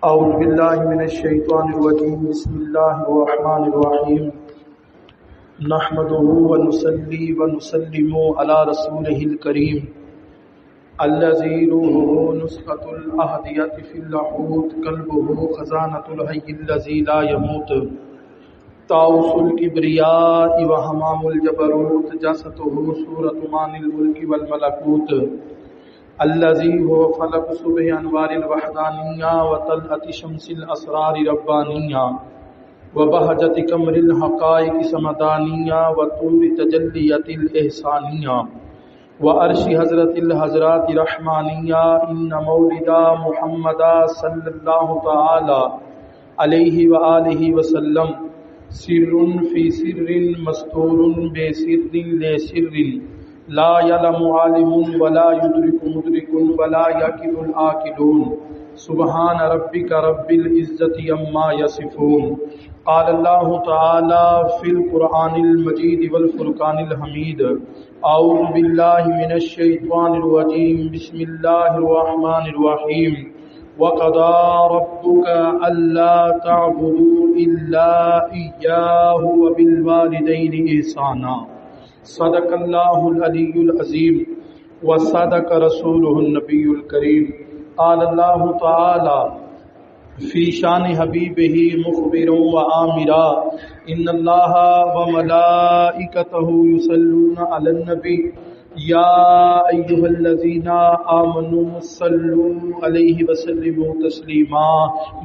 اعوذ باللہ من الشیطان الرجیم بسم اللہ الرحمن الرحیم نحمده ونصلی ونسلم علی رسولہ الکریم الذی روحہ نسخۃ الاحدیۃ فی اللحوت قلبہ خزانۃ الحی الذی لا یموت طاؤس الکبریاء وحمام الجبروت جسدہ صورۃ مان الملک والملکوت الذي هو فلق صبح انوار الوحدانیہ وطلعت شمس الاسرار ربانیہ وبہجت قمر الحقائق سمدانیہ وطور تجلیت الاحسانیہ وعرش حضرت الحضرات رحمانیہ ان مولدا محمد صلی اللہ تعالی علیہ وآلہ وسلم سر فی سر مستور بے سر لے سر لا يعلم عالم ولا يدرك مدرك ولا يعقل العاقلون سبحان ربك رب العزة عما يصفون قال الله تعالى في القرآن المجيد والفرقان الحميد أعوذ بالله من الشيطان الرجيم بسم الله الرحمن الرحيم وقضى ربك ألا تعبدوا إلا إياه وبالوالدين إحسانا صدق اللہ العلی العظیم وصدق رسولہ النبی الکریم قال اللہ تعالی فی شان حبیبہ مخبرا وآمرا ان اللہ وملائکتہ یصلون علی النبی یا ایھا الذین آمنوا صلوا علیہ وسلموا تسلیما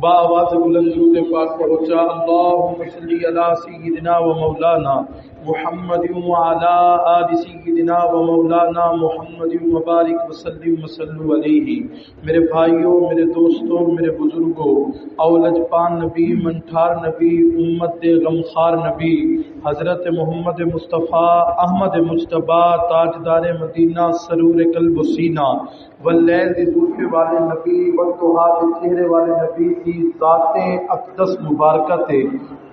بآواز بلند درود پاک پہنچا اللہم صلی علی سیدنا و مولانا محمد وعلى آل سیدنا و مولانا محمد مبارک وسلم وصلوا علیہ۔ میرے بھائیوں، میرے دوستوں، میرے بزرگوں، اولج پان نبی، منٹھار نبی، امت دے غمخار نبی حضرت محمد مصطفیٰ احمد مجتبیٰ تاجدار مدینہ سرور قلب و سینہ واللیل دی زلفے والے نبی والضحیٰ دے چہرے والے نبی کی ذات اقدس مبارکہ تے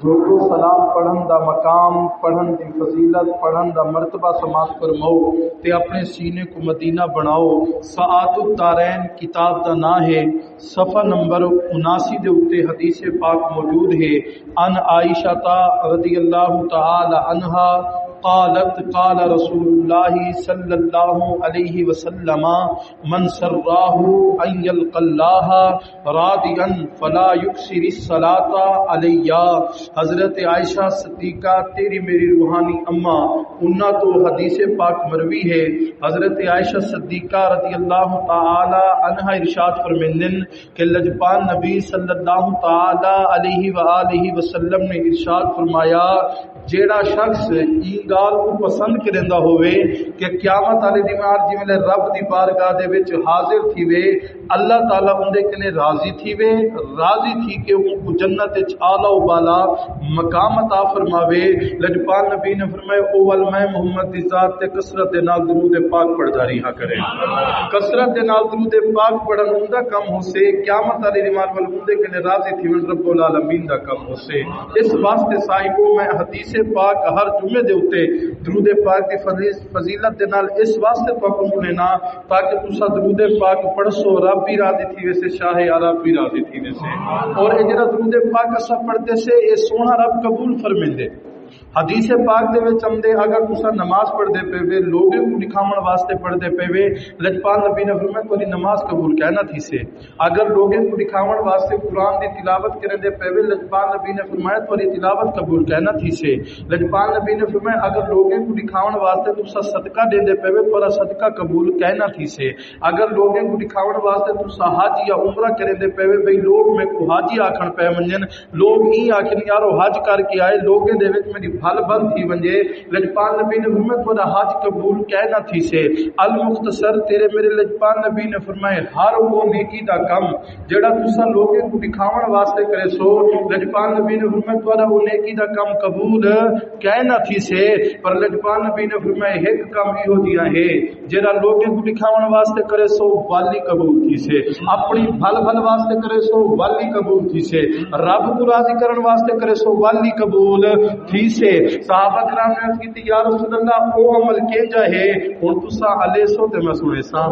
درود و سلام پڑھن دا مقام، پڑھن دی فضیلت، پڑھن دا مرتبہ سماعت فرماؤ تے اپنے سینے کو مدینہ بناؤ۔ سعادت الدارین کتاب دا نا ہے، صفحہ نمبر 79 دے اوتے حدیث پاک موجود ہے۔ ان عائشہ رضی اللہ تعالی عنہا قالت قال رسول اللہ صلی اللہ علیہ وسلم من سراہ ان یلقى اللہ راضیا فلا یکثر الصلاۃ علیہ۔ حضرت عائشہ صدیقہ تیری میری روحانی اماں انہاں تو حدیث پاک مروی ہے۔ حضرت عائشہ صدیقہ رضی اللہ تعالی عنہا ارشاد فرمیندن کہ لجپال نبی صلی اللہ تعالی علیہ وآلہ وسلم نے ارشاد فرمایا جیڑا شخص گال کو پسند کریندا ہوئے کہ قیامت والے دن جی ویلے رب دی بارگاہ دے وچ حاضر تھیوے اللہ تعالی اندے کنے راضی تھیوے، راضی تھی کہ ان کو جنت وچ اعلی و بالا مقام عطا فرماوے۔ لجپال نبی نے فرمایا اول میں محمد دی ذات تے کثرت دے نال درود پاک پڑھدا رہیا کرے، کثرت دے نال درود پاک پڑھن اوندا کم ہوسے قیامت والے دن ول اندے کنے راضی تھیون رب العالمین دا کم ہوسے۔ اس واسطے صاحبوں میں حدیث پاک ہر جمعے دے اوتے درود پاک دی فضیلت دے نال اس واسطے پاک سننا تاکہ تسا درود پاک پڑھسو رب بھی راضی تھی ویسے شاہ عرب بھی راضی تھی ویسے، اور اے جڑا درود پاک اسا پڑھتے سے اے سونا رب قبول فرمیندے۔ حدیث پاک دے وچ آمدے اگر تسا نماز پڑھ دے پے وے لوگوں کو دکھاون واسطے پڑھ دے پے وے لجپال نبی نے فرمایا تیری نماز قبول کہنا تھی سے، اگر لوگوں کو دکھاون واسطے قرآن دی تلاوت کرے دے پے وے لجپال نبی نے فرمایا تیری تلاوت قبول کہنا تھی سے، لجپال نبی نے فرمایا اگر لوگوں کو دکھاون واسطے تسا صدقہ دے دے پے وے تیرا صدقہ قبول کہنا تھی سے، اگر لوگوں کو دکھاون واسطے تسا حج یا عمرہ کرے دے پے وے بھئی لوگ میں کو حاجی آکھن پے منجن لوگ ہی آکھن یارو حج کر کے آئے لوگوں دے وچ میری پھل بند تھی ونجے لجپال نبی نے فرمایا تیرا حج قبول کہنا تھی سے۔ المختصر تیرے میرے لجپال نبی نے فرمایا ہر وہ نیکی دا کم جڑا تسا لوگوں کو دکھاون واسطے کرے سو لجپال نبی نے فرمایا تیرا وہ نیکی دا کم قبول کہنا تھی سے، پر لجپال نبی نے فرمایا ایک کم ایہو جیا ہے جڑا لوگوں کو دکھاون واسطے کرے سو والی قبول تھی سے، اپنی بھل بھل واسطے کرے سو والی قبول تھی سے، رب کو راضی کرن واسطے کرے سو والی قبول تھی حدیث ہے صحابہ کرام نے عرض کی یا رسول اللہ او عمل کے جائے ہن تساں علی سو تے میں سنے سا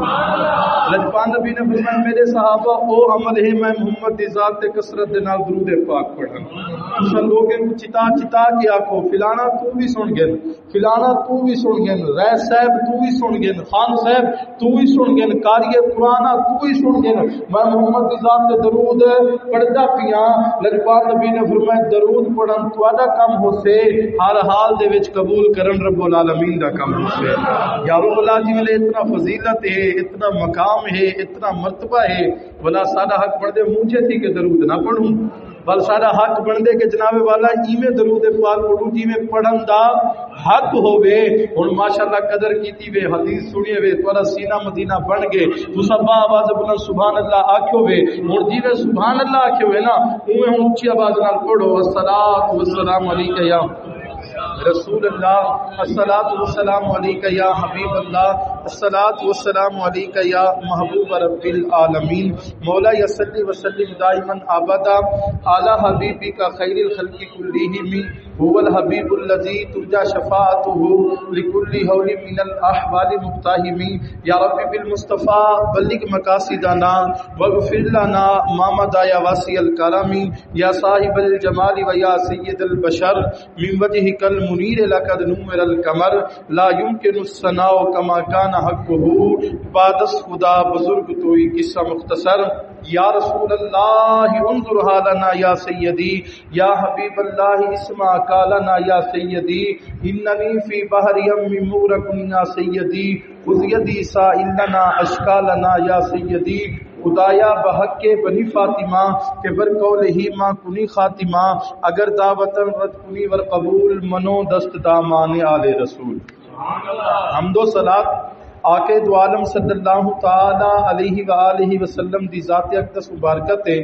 لجپان نبی نے فرمایا میرے صحابہ او عمل ہے میں محمد دی ذات تے کثرت دے نال درود پاک پڑھن تساں لوگوں کو چتا چتا کے آکھو فلانا تو بھی سن گن فلانا تو بھی سن گن رئیس صاحب تو بھی سن گن خان صاحب تو بھی سن گن قاری قرآن تو بھی سن گن میں محمد دی ذات تے درود پڑھدا پیاں لجپان نبی نے فرمایا درود پڑھن تہاڈا کم ہو سے ہر حال دے وچ قبول کرن رب العالمین دا کم ہو سے یا رب العالمین نے اتنا فضیلت ہے اتنا مقام ہے اتنا مرتبہ ہے بلا سادہ حق پڑھ دے مجھے تھی کہ درود نہ پڑھوں بل سارا حق بن دے کہ جناب والا ایویں درود پاک پڑھوں جویں پڑھن دا حق ہوے ہن ماشاءاللہ قدر کیتی وے حدیث سنیے وے تھوڑا سینہ مدینہ بن گئے تساں با آواز بلند سبحان اللہ آکھو وے ہن جویں سبحان اللہ آکھو وے نا اوویں ہن اونچی آواز نال پڑھو الصلاۃ والسلام علیک یا رسول اللہ الصلاۃ والسلام علیک یا حبیب اللہ الصلاۃ والسلام علیک یا محبوب رب العالمین مولا صلی وسلم دائما ابدا علی حبیبک خیر الخلق کلہم هو الحبیب الذی ترجى شفاعته لكل حول من الاحوال مقتحم یا رب بالمصطفى بلغ مقاصدنا واغفر لنا ما مضى یا واسع الکرم یا صاحب الجمال و یا سید البشر من وجهك المنیر لقد نور القمر لا يمكن الثناء كما كان حقه بعد خدا بزرگ توئی قصہ مختصر یا رسول اللہ انظر حالنا یا سیدی یا حبیب اللہ اسمع قالنا یا سیدی اننی فی بحر یم مورک یا سیدی خذ یدی سائلنا اشکالنا یا سیدی خدایا بحق کے بنی فاطمہ کہ بر قول ہی ماں کنی خاتمہ اگر دعوتن رد کنی ور قبول منو دست دامان آل رسول حمد و صلاۃ آقا دو عالم صلی اللہ تعالی علیہ وآلہ وسلم دی ذات اقدس مبارکت ہے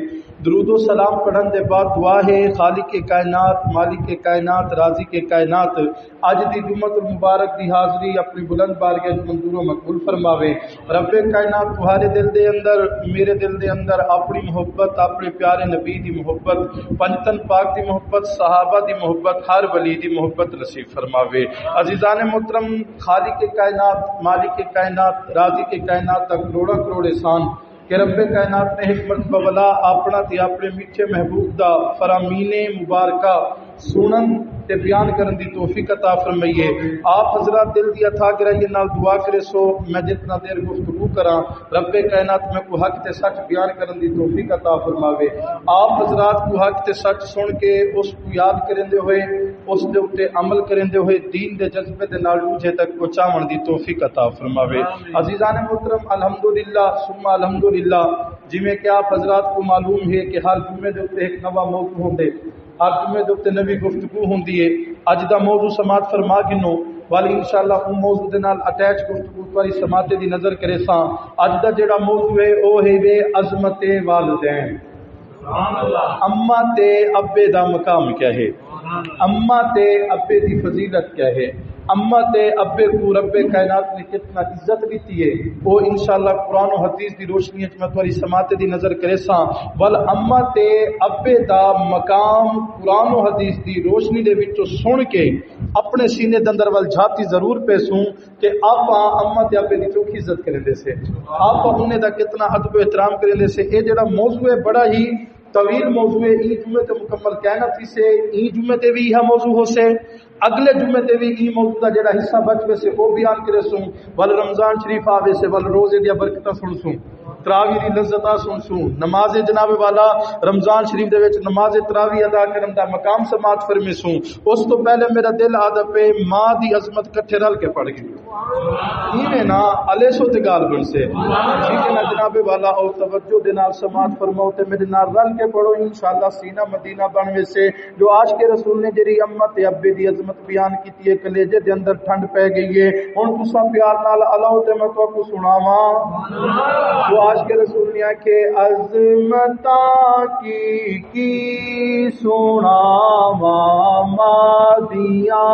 درود و سلام پڑھن دے بعد دعا ہے خالق کائنات مالک کائنات رازق کائنات اج دی جمعۃ المبارک دی حاضری اپنی بلند بارگاہ منظور و مقبول فرماوے رب کائنات تمہارے دل دے اندر میرے دل دے اندر اپنی محبت اپنے پیارے نبی دی محبت پنجتن پاک دی محبت صحابہ دی محبت ہر ولی دی محبت نصیب فرماوے عزیزان محترم خالق کائنات مالک کائنات رازق کائنات تک کروڑا کروڑ احسان کہ رب کائنات نے حکمت بولا اپنا تے اپنے میٹھے محبوب دا فرامین مبارکہ سنن تے بیان کرن دی توفیق عطا فرمائیے آپ حضرات دل دی عطا کرائیے نال دعا کرے سو میں جتنا دیر گفتگو کراں رب کائنات میں کو حق تے سچ بیان کرن دی توفیق عطا فرماوے آپ حضرات کو حق تے سچ سن کے اس کو یاد کرندے ہوئے اس دے اوتے عمل کرندے ہوئے دین دے جذبے دے نال روجے تک پہنچاون دی توفیق عطا فرماوے عزیزان محترم الحمدللہ ثم الحمدللہ جویں کہ آپ حضرات کو معلوم ہے کہ ہر جمعے دے اوتے ایک نواں موضوع ہوندے ہر جمعے دے اوتے نوی گفتگو ہوندی ہے اج دا موضوع سماعت فرما گنو والی انشاءاللہ او موضوع دے نال اٹیچ گفتگو والی سماعت دی نظر کرے ساں اج دا جڑا موضوع ہے او ہے وے عظمت والدین سبحان اللہ اما تے ابے دا مقام کیا ہے اما تے ابے دی فضیلت کیا ہے اما تے ابے کو رب کائنات نے کتنا عزت دیتی ہے وہ انشاءاللہ قرآن و حدیث دی روشنی وچ میں تمہاری سماعت دی نظر کرے ساں ول اما تے ابے دا مقام قرآن و حدیث دی روشنی دے وچوں سن کے اپنے سینے دے اندر ول جھاتی ضرور پیسوں کہ آپ اما تے ابے دی چوکھی عزت کریندے سے آپ انہیں دا کتنا ادب و احترام کریندے سے اے جڑا موضوع ہے بڑا ہی طویل موضوع ہے ای جمعے تے مکمل کہنا تھی سے ای جمعے تے بھی یہ موضوع ہو سے اگلے جمعے تے بھی ای موضوع دا جڑا حصہ بچ وے سے وہ بیان کرے سوں ول رمضان شریف آوے سے ول روزے دی برکتاں سن سوں تراوی دی لذتاں سن سوں نماز جناب والا رمضان شریف دے وچ نماز تراوی ادا کرن دا مقام سماعت فرمی سوں اس تو پہلے میرا دل آدا پہ ماں دی عظمت کٹھے رل کے پڑھ گئی ایویں نا علی سو تے گال بن سے ٹھیک ہے نا جناب والا اور توجہ دے نال سماعت فرماؤ تے میرے نال رل کے پڑھو انشاءاللہ سینہ مدینہ بن وے سے جو آج کے رسول نے جڑی امت تے ابے دی عظمت بیان کیتی ہے کلیجے دے اندر ٹھنڈ پے گئی ہے ہن تساں پیار نال الاؤ تے میں تو کو سناواں جو عاشق رسول نے کہ عظمتا کی سونا مادیا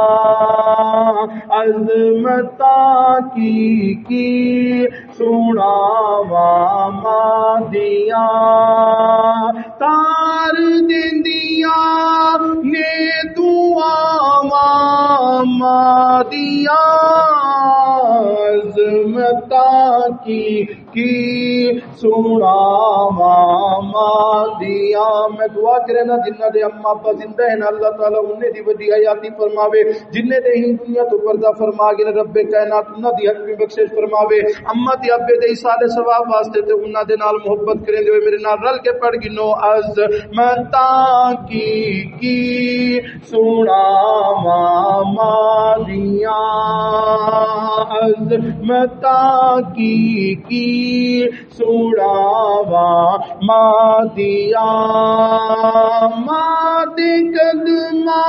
عظمتا کی سونا مادیا تار دیا نے دعا مادیا عظمتا کی سونا مادیا. میں دعا کرے نا جنہ دے اما ابا زندہ ہیں اللہ تعالیٰ انہیں دی وڈی حیاتی فرماوے, جنہیں دے ہی دنیا تو پردہ فرما گئے رب کائنات انہاں دی حق میں بخشش فرماوے. اما تے ابے دے سال ثواب واسطے تے انہاں دے نال محبت کریں دے میرے نال رل کے پڑھ گنو عظمتا کی سونا مادیا عظمتا کی سونا مادیا مادے قدمہ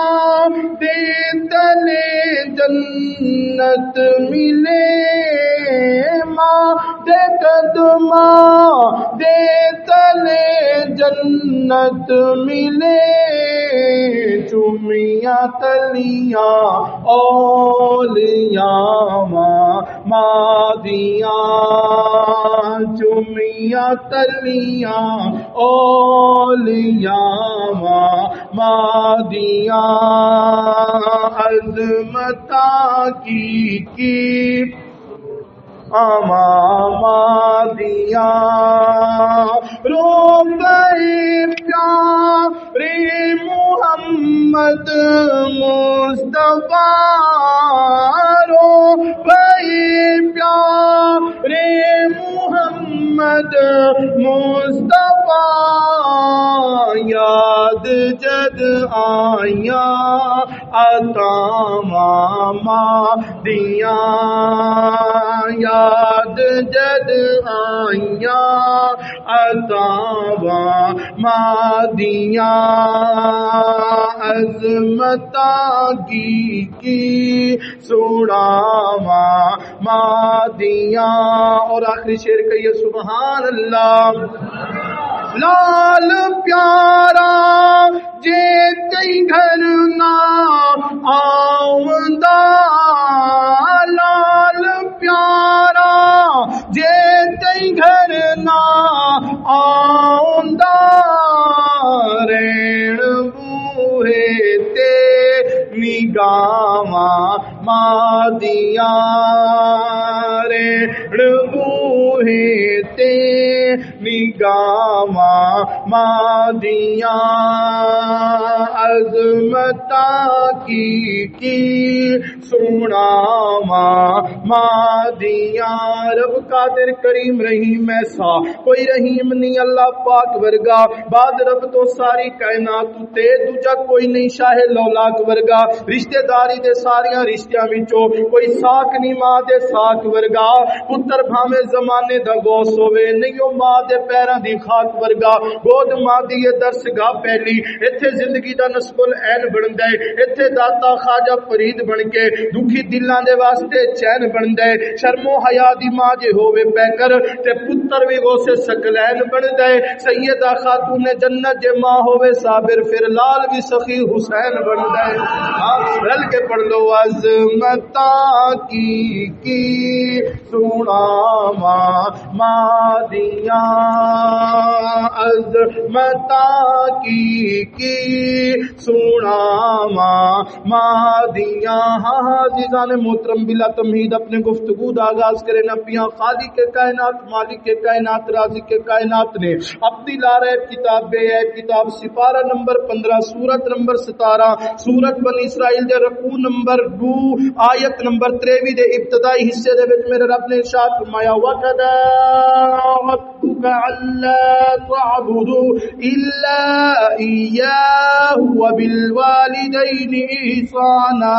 دے تلے جنت ملے مادے قدمہ دے تلے جنت ملے چومیاں تلیاں اولیاء مادیاں چومیاں تلیاں اولیاء مادیاں عظمتا کی مادیاں رو گئے پیارے محمد مصطفیٰ رو گئے پیارے محمد مصطفیٰ یاد جد آیا عطا مادیاں یاد جد آیا عطا مادیاں عظمتا کی سونا مادیاں. اور آخری شعر کہیے سبحان اللہ. لال پیارا جے کئی گھر نہ آؤندا لال پیارا جے کئی گھر نہ آؤندا رین بوہے تے نگاواں مادیاں رین بوہے تے نگاواں مادیاں عظمتا کی سونا مادیاں. رب قادر کریم رحیم ایسا کوئی رحیم نہیں اللہ پاک ورگا بعد رب تو ساری کائنات تے دوجا کوئی نہیں شاہ لولاک ورگا رشتہ داری دے ساریاں رشتیاں وچوں کوئی ساک نہیں ماں دے ساک ورگا پتر بھاویں زمانے دا غوث ہوے نہیں او ماں دے پیراں دی خاک ورگا گود ماں دی درس گاہ پہلی ایتھے زندگی دا نصب العین بندا ہے ایتھے داتا خواجہ فرید بن کے دکھی دلاں دے واسطے چین بندا ہے شرم و حیا دی ماں جے ہووے پے کر تے پتر وی غوث ثقلین بندا ہے سیدہ خاتون جنت جے ماں ہووے صابر پھر لال وی سخی حسین بندا ہے. رل کے پڑھ لو عظمتا کی سونا مادیاں عظمتا کی سونا مادیاں. ہاں عزیزان محترم بلا تمہید اپنے گفتگو دا آغاز کرے نبیاں خالق کے کائنات مالک کے کائنات رازق کے کائنات نے اپنی لارب کتاب بے عیب کتاب سپارہ نمبر 15 سورت نمبر 17 سورت بنی اسرائیل دے رکوع نمبر 2 آیت نمبر 23 دے ابتدائی حصے دے وچ میرے رب نے ارشاد فرمایا وَقَضَىٰ رَبُّكَ أَلَّا تَعْبُدُوا إِلَّا إِيَّاهُ وَبِالْوَالِدَيْنِ إِحْسَانًا.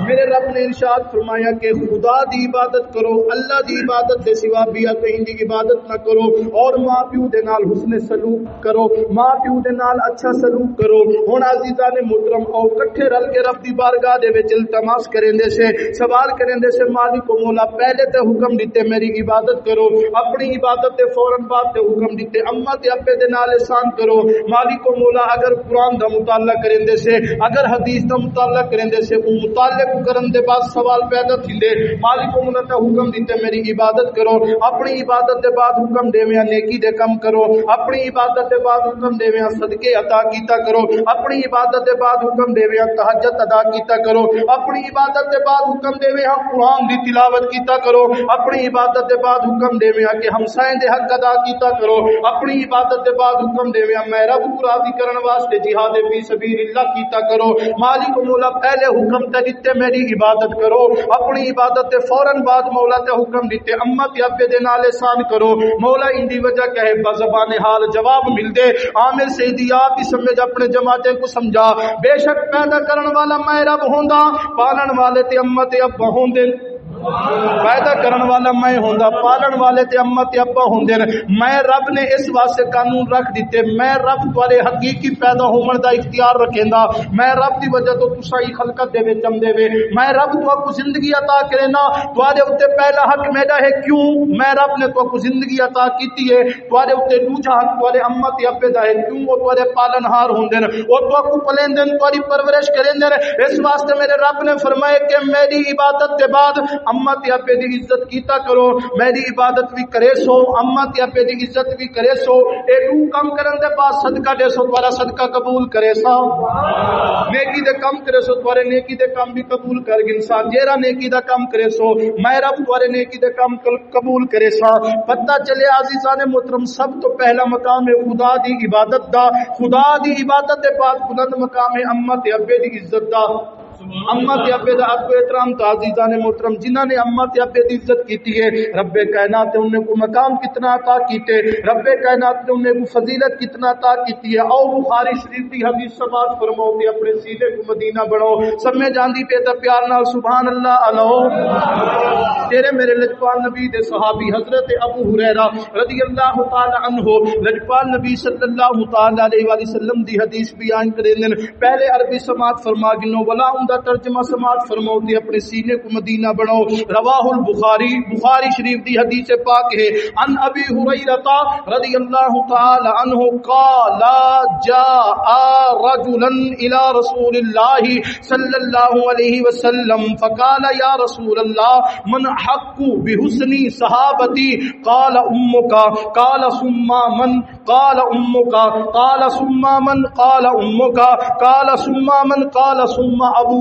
میرے رب نے ارشاد فرمایا کہ خدا دی عبادت کرو، اللہ دی عبادت دے سوا بیا کہیں دی عبادت نہ کرو، اور ماں پیو دے نال حسن سلوک کرو، ماں پیو دے نال اچھا سلوک کرو۔ ہن عزیزان محترم او کٹھے رل کے رب دی بارگاہ دے وچ التماس کریندے سے، سوال کریندے سے مالک و مولا پہلے تے حکم دیتے میری عبادت کرو، اپنی عبادت دے فوراً بعد تے حکم دیتے اماں تے ابے دے نال احسان کرو۔ مالک و مولا اگر قرآن دا مطالعہ کریندے سے، اگر حدیث دا مطالعہ کریندے سے، او مطالعہ کرن دے بعد سوال پیدا تھیندے، مالک و مولا تے حکم دیتے میری عبادت کرو، اپنی عبادت دے بعد حکم دیویاں نیکی دے کم کرو، اپنی عبادت دے بعد حکم دیویاں صدقے عطا کیتا کرو، اپنی عبادت دے بعد حکم دیویاں تہجد ادا کیتا کرو، اپنی عبادت دے بعد حکم دیویاں قرآن دی تلاوت کیتا کرو، اپنی عبادت دے بعد حکم دیویاں کہ ہمسائیں دے حق ادا کیتا کرو، اپنی عبادت دے بعد حکم دیویاں میں رب کو راضی کرن واسطے جہاد فی سبیل اللہ کیتا کرو۔ مالک و مولا پہلے حکم تے دتے میری عبادت کرو، اپنی عبادت دے فوراً بعد مولا تے حکم دیتے اماں تے ابے دے نال احسان کرو۔ مولا ان دی وجہ کہے بزبان حال جواب مل دے، عامر سیدی آپ ہی سمجھ اپنے جماعتیں کو سمجھا، بے شک پیدا کرن والا میں رب ہوندا، پالن والے تے اماں تے ابا ہوندے، پیدا کرن والا میں ہوندا، پالن والے تے اماں تے ابا ہوندے نے۔ میں رب نے اس واسطے قانون رکھ دیتے، میں رب تواڈے حقیقی پیدا ہون دا اختیار رکھیندا، میں رب دی وجہ تو تساں ہی خلقت دے وچ جمدے وے، میں رب تواکو زندگی عطا کرینا، تواڈے اوتے پہلا حق میرا ہے، کیوں میں رب نے تواکو زندگی عطا کیتی ہے، تواڈے اوتے دوجا حق تواڈے اماں تے ابے دا ہے، کیوں وہ تواڈے پالن ہار ہوندے نے، او تواکو پلیندے نے، تواڈی پرورش کریندے نے۔ اس واسطے میرے رب نے فرمایا کہ میری عبادت دے بعد اماں تے ابے دی عزت کیتا کرو، میری عبادت بھی کرے سو، اماں تے ابے دی عزت بھی کرے سو، اے تو کم کرن دے بعد صدقہ دے سو، تمہارا صدقہ قبول کرے سا، نیکی دے کم کرے سو، تمہارے نیکی دے کم بھی قبول کر گن سا، جیرا نیکی دا کم کرے سو میں رب تمہارے نیکی دے کم قبول کرے سا۔ پتہ چلے عزیزان محترم سب تو پہلا مقام ہے خدا دی عبادت دا، خدا دی عبادت دے بعد بلند مقام ہے اماں تے ابے دی عزت دا۔ اماں تے ابے دا ادب و احترام تو عزیزان محترم جنہاں نے اماں تے ابے دی عزت کیتی ہے، رب کائنات نے انہیں کو مقام کتنا عطا کیتے، رب کائنات نے انہیں کو فضیلت کتنا عطا کیتی ہے۔ او بخاری شریف دی حدیث سماعت فرماؤ تے اپنے سینے کو مدینہ بناؤ، سب میں جاندی پہ تے پیار نال سبحان اللہ الو۔ تیرے میرے لجپال نبی دے صحابی حضرت ابو ہریرہ رضی اللہ تعالی عنہ لجپال نبی صلی اللہ تعالی علیہ وآلہ وسلم دی حدیث بیان کریندن، پہلے عربی سماعت فرما گنو ولا دا ترجمہ سماعت فرماؤ تے اپنے سینے کو مدینہ بناؤ۔ رواہ البخاری، بخاری شریف دی حدیث پاک ہے، ان ابی ہریرہ رضی اللہ تعالی عنہ قال جاء رجلا الى رسول اللہ صلی اللہ علیہ وسلم فقال یا رسول اللہ من حق بحسن صحابتی قال امک قال ثم من قال امک قال ثم من قال امک قال ثم من قال ثم ابوک۔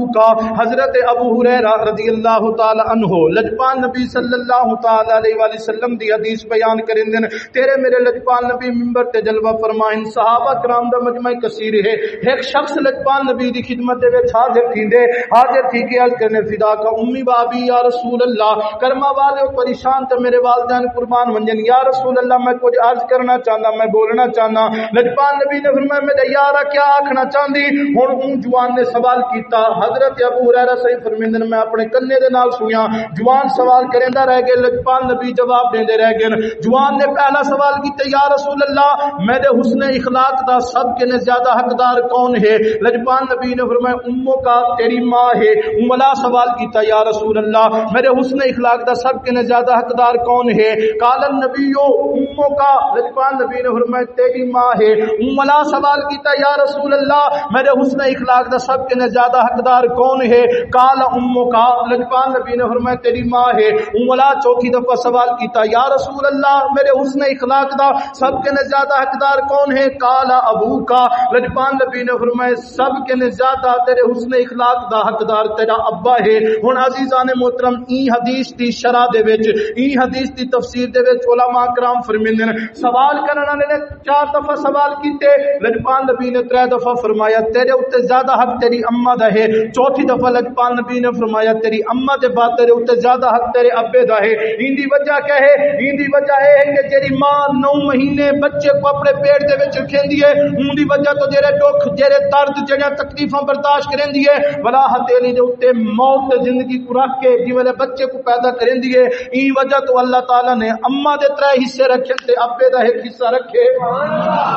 حضرت ابو ہریرہ رضی اللہ تعالی عنہ لجپال نبی صلی اللہ تعالی علیہ وآلہ وسلم دی حدیث بیان کرندن، تیرے میرے لجپال نبی منبر تے جلوہ فرمائیں، صحابہ کرام دا مجمع کثیر ہے، ایک شخص لجپال نبی دی خدمت دے وچ حاضر تھیندے، حاضر تھی کے عرض کرنے فدا کا امی بابی یا رسول اللہ، کرما والے پریشان تے میرے والدین قربان ونجن، یا رسول اللہ میں کچھ عرض کرنا چاہنا، میں بولنا چاہنا۔ لجپال نبی نے فرمایا میرے یارا کیا آکھنا چاہندی؟ ہن اون جوان نے سوال کیتا، حضرت ابو ہریرہ صحیح فرمیندن میں اپنے کنے دے نال سنیا، جوان سوال کریندا رہ گئے، لجپال نبی جواب دیندے رہ گئے۔ جوان نے پہلا سوال کیتا، یا رسول اللہ میرے حسن اخلاق دا سب کے نے زیادہ حقدار کون ہے؟ لجپال نبی نے فرمایا امو کا تیری ماں ہے۔ املا سوال کیتا، یا رسول اللہ میرے حسن اخلاق دا سب کے نے زیادہ حقدار کون ہے؟ قال النبی امو کا، لجپال نبی نے فرمایا تیری ماں ہے۔ املا سوال کیتا، یا رسول اللہ میرے حسن اخلاق دا سب کے نے زیادہ حقدار کون ہے؟ قال امو کا، لجپال نبی نے فرمایا تیری ماں ہے۔ املا چوتھی دفعہ سوال کیتا، یا رسول اللہ میرے حسن اخلاق دا سب کے نے زیادہ حقدار کون ہے؟ قال ابو کا، لجپال نبی نے فرمایا سب کے نے زیادہ تیرے حسن اخلاق دا حقدار تیرا ابا ہے۔ ہن عزیزان محترم ای حدیث دی شرح دے وچ، ای حدیث دی تفسیر دے وچ علماء کرام فرمیندے نے، سوال کرن والے نے 4 دفعہ سوال کیتے، لجپال نبی نے 3 دفعہ فرمایا تیرے اوتے زیادہ حق تیری اما دا ہے، چوتھی دفعہ لجپال نبی نے فرمایا تیری اما دے بعد تیرے اوتے زیادہ حق تیرے ابے دا ہے۔ ایندی وجہ کیا ہے؟ ایندی وجہ ہے کہ جیری ماں 9 مہینے بچے کو اپنے پیٹ دے وچ رکھیندی ہے، اون دی وجہ تو جڑے دکھ جڑے درد جڑے تکلیفاں برداشت کریندی ہے، ولا ہتھیلی دے اوتے موت تے زندگی کو رکھ کے جویں بچے کو پیدا کریندی ہے، این وجہ تو اللہ تعالی نے اما دے 3 حصے رکھے تے ابے دا 1 حصہ رکھے۔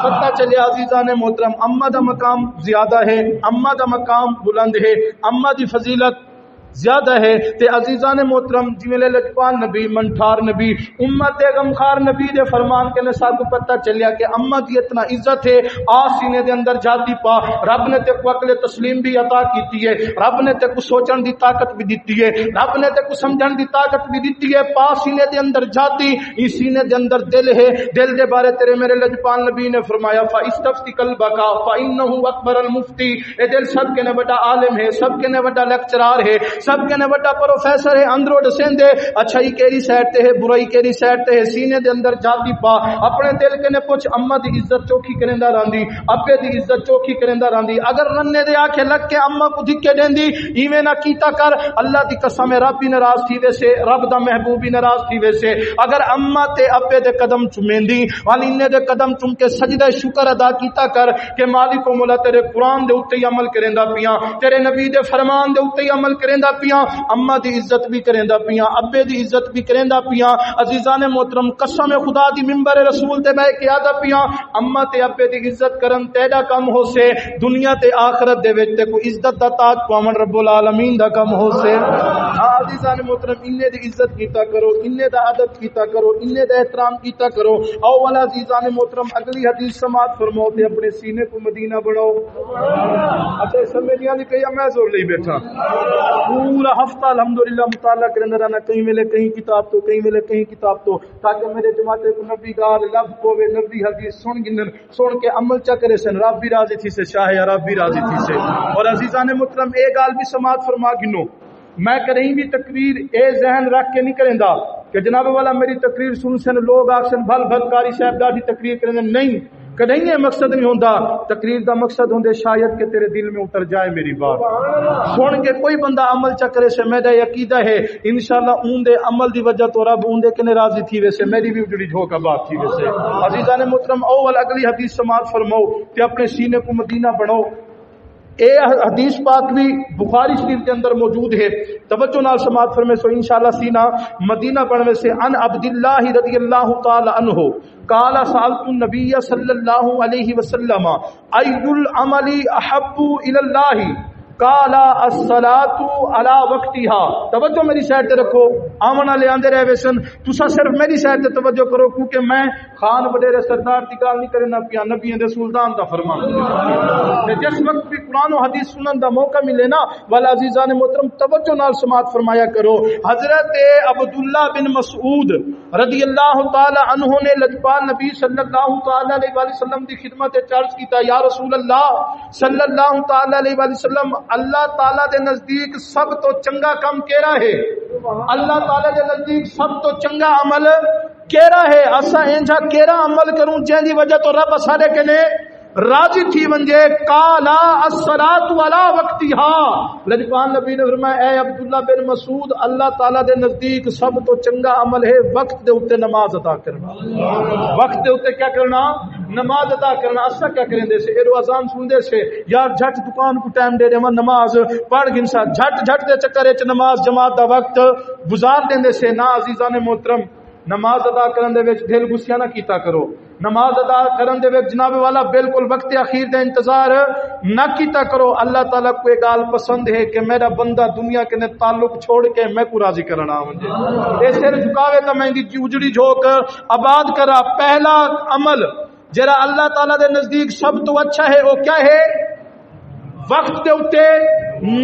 پتہ چلے عزیزان محترم اما دا مقام زیادہ ہے، اما دا مقام بلند ہے، اما دی فضیلت زیادہ ہے۔ تے عزیزان محترم جویں لجپال نبی منٹھار نبی امت غمخار نبی دے فرمان کے نے سب کو پتہ چلیا کہ اما دی اتنا عزت ہے، سینے دے اندر جاتی پا، رب نے تے کو عقل تسلیم بھی عطا کیتی ہے، رب نے تے کو سوچن دی طاقت بھی دیتی ہے، رب نے تے کو سمجھن دی طاقت بھی دیتی ہے، پا سینے دے اندر جاتی، اس سینے دے اندر دل ہے، دل دے بارے تیرے میرے لجپال نبی نے فرمایا فاستفتی قلبک فانه اکبر المفتی، اے دل سب کے نے بڑا عالم ہے، سب کے نے بڑا لیکچرار ہے، سب کے نے بڑا پروفیسر ہے، اندروں دسیندے اچھائی کیری سائڈ تے ہے، برائی کیری سائڈ تے ہے، سینے دے اندر جاتی پا، اپنے دل کے نے پوچھ اما دی عزت چوکی کریندا راندی، ابے دی عزت چوکی کریندا راندی، اگر رنے دے آکھے لگ کے اما کو دھکے دیندی ایویں نہ کیتا کر، اللہ دی قسم رب بھی ناراض تھی ویسے، رب دا محبوب بھی ناراض تھی ویسے، اگر اما تے ابے دے قدم چومیندی والنے دے قدم چوم کے سجدہ شکر ادا کیتا کر کہ مالک و مولا تیرے قرآن دے اوتے عمل کریندا پیاں، تیرے نبی دے فرمان دے اوتے عمل کریندا پیاں، اما دی عزت بھی کریندا پیاں، ابے دی عزت بھی کریندا پیاں۔ عزیزان محترم قسم خدا دی منبر رسول تے بیٹھ کے آدا پیاں، اما تے ابے دی عزت کرن تیرا کم ہو سے، دنیا تے آخرت دے وچ تے کو عزت دا تاج پاون رب العالمین دا کم ہو سے۔ عزیزان محترم اننے دی عزت کیتا کرو، اننے دا ادب کیتا کرو، اننے دا احترام کیتا کرو۔ اول عزیزان محترم اگلی حدیث سماعت فرماؤ تے اپنے سینے کو مدینہ بناؤ۔ اچھا سمجھیاں نہیں کہیں میں زور لئی بیٹھا، پورا ہفتہ الحمدللہ مطالعہ کرنے رہنا، کہیں ملے کہیں کتاب تو، کہیں ملے کہیں کتاب تو، تاکہ میرے جماعت کو نبی گال لب کوے نبی حدیث سن گنن، سن کے عمل چکرے سن، رب بھی راضی تھی سے، شاہ یا رب بھی راضی تھی سے۔ اور عزیزان محترم ایک گال بھی سماعت فرما گنو، میں کہیں بھی تقریر اے ذہن رکھ کے نہیں کریں دا کہ جناب والا میری تقریر سن سن لوگ آکسن بھل بھل کاری صاحب داڑھی تقریر کریں، نہیں کدیں یہ مقصد نہیں ہوندا، تقریر دا مقصد ہوندے شاید کہ تیرے دل میں اتر جائے میری بات، سن کے کوئی بندہ عمل چکرے سے میرا عقیدہ ہے انشاءاللہ اون دے عمل دی وجہ تو رب اون دے کنے راضی تھی ویسے، میری بھی اجڑی جھوکا بات تھی ویسے۔ عزیزان محترم اول اگلی حدیث سماعت فرماؤ کہ اپنے سینے کو مدینہ بناؤ۔ اے حدیث پاک بھی بخاری شریف کے اندر موجود ہے، توجہ نال سماعت فرمائے سو انشاءاللہ سینہ مدینہ بننے سے۔ ان عبداللہ رضی اللہ تعالی عنہ قال سألت النبی صلی اللہ علیہ وسلم ای العمل احب الی اللہ قال الصلاة على وقتها۔ توجہ میری سائڈ تے رکھو، آمنا لے آندے رہے ویسن، تسا صرف میری سائڈ تے توجہ کرو کیونکہ میں خان وڈیرے سردار دی گل نہیں کرنا پیا، نبی دے سلطان دا فرمان تے جس وقت بھی قرآن و حدیث سنن دا موقع ملے نا والا عزیزان محترم توجہ نال سماعت فرمایا کرو۔ حضرت عبداللہ بن مسعود رضی اللہ تعالی عنہ نے لجپال نبی صلی اللہ تعالی علیہ وسلم دی خدمت چرچ کیتا، یا رسول اللہ صلی اللہ تعالی علیہ وسلم اللہ تعالی دے نزدیک سب تو چنگا کام کیڑا ہے؟ اللہ تعالی دے نزدیک سب تو چنگا عمل کیڑا ہے؟ اسا انجا کیڑا عمل کروں جن دی وجہ تو رب سارے کنے راضی تھی ونجے؟ قالا الصلاۃ علی وقتها۔ لجپال نبی نے فرمایا اے عبداللہ بن مسعود اللہ تعالی دے نزدیک سب تو چنگا عمل ہے وقت دے اوتے نماز ادا کرنا۔ وقت دے اوتے کیا کرنا؟ نماز ادا کرنا۔ اسا کیا کریں دے سے ایرو اذان سن دے سے یار جھٹ دکان کو ٹائم دے دے نماز پڑھ گنسا، جھٹ جھٹ دے چکر وچ نماز جماعت دا وقت گزار دیندے سے۔ نہ عزیزان محترم نماز ادا کرن دے وچ دل غصہ نہ کیتا کرو، نماز ادا کرن دے وچ جناب والا بالکل وقت اخیر دا انتظار نہ کیتا کرو۔ اللہ تعالیٰ کو ایک گال پسند ہے کہ میرا بندہ دنیا کے تعلق چھوڑ کے میں کو راضی کرنا مجھے اے سر جھکاوے تا میں دی اجڑی جھوک آباد کرا۔ پہلا عمل جرا اللہ تعالیٰ دے نزدیک سب تو اچھا ہے وہ کیا ہے؟ وقت دے اوتے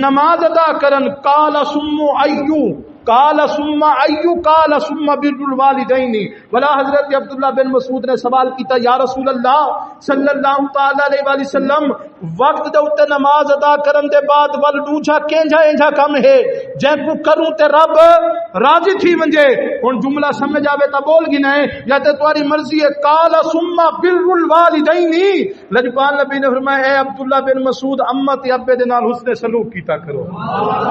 نماز ادا کرن۔ قال سمو ایو قال ثم ایو قال ثم بر الوالدین ولا حضرت عبداللہ بن مسعود نے سوال کیتا یا رسول اللہ صلی اللہ تعالی علیہ وآلہ وسلم وقت دے اوتے نماز ادا کرن دے بعد ول دوجا کینجا انجا کم ہے جے کو کروں تے رب راضی تھی ونجے ہن جملہ سمجھ آوے تا بول گی نہ یا تے تمہاری مرضی ہے قال ثم بر الوالدین لجپال نبی نے فرمایا اے عبداللہ بن مسعود امت ابے دے نال حسن سلوک کیتا کرو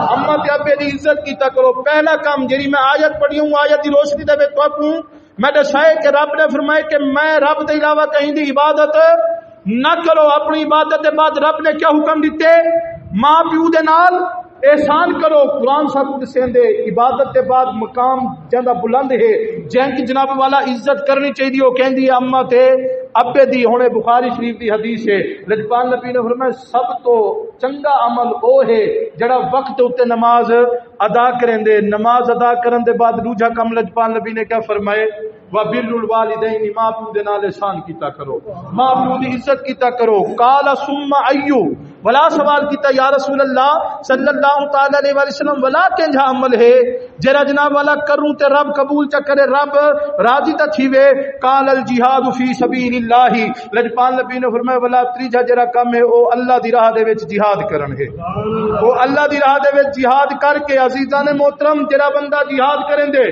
امت ابے دی عزت کیتا کرو پہلا کام جڑی میں آیت پڑھی ہوں آیت دی روشنی دے وچ تو میں دسائے کہ رب نے فرمایا کہ میں رب دے علاوہ کہیں دی عبادت نہ کرو اپنی عبادت دے بعد رب نے کیا حکم دیتے ماں پیو دے نال احسان کرو قرآن صاحب سے دے عبادت کے بعد مقام جاندہ بلند ہے جن کی جناب والا عزت کرنی چاہیے وہ کہندی ہے اما تے ابے دی ہونے بخاری شریف دی حدیث ہے لجپال نبی نے فرمایا سب تو چنگا عمل او ہے جڑا وقت تے نماز ادا کریں دے نماز ادا کرن دے بعد دوجا کم لجپال نبی نے کیا فرمائے وبر الوالدین ماں پیو دے نال احسان کیتا کرو ماں پیو دی عزت کیتا کرو قال ثم ایو ولا سوال کیتا یا رسول اللہ صلی اللہ تعالی علیہ وسلم ولا کنجا عمل ہے جرا جناب والا کروں تے رب قبول چ کرے رب راضی تا تھیوے قال الجہاد فی سبیل اللہ لجپال نبی نے فرمایا ولا تریجا جرا کم ہے او اللہ دی راہ دے وچ جہاد کرن ہے او اللہ دی راہ دے وچ جہاد کر کے عزیزان محترم جرا بندہ جہاد کریں دے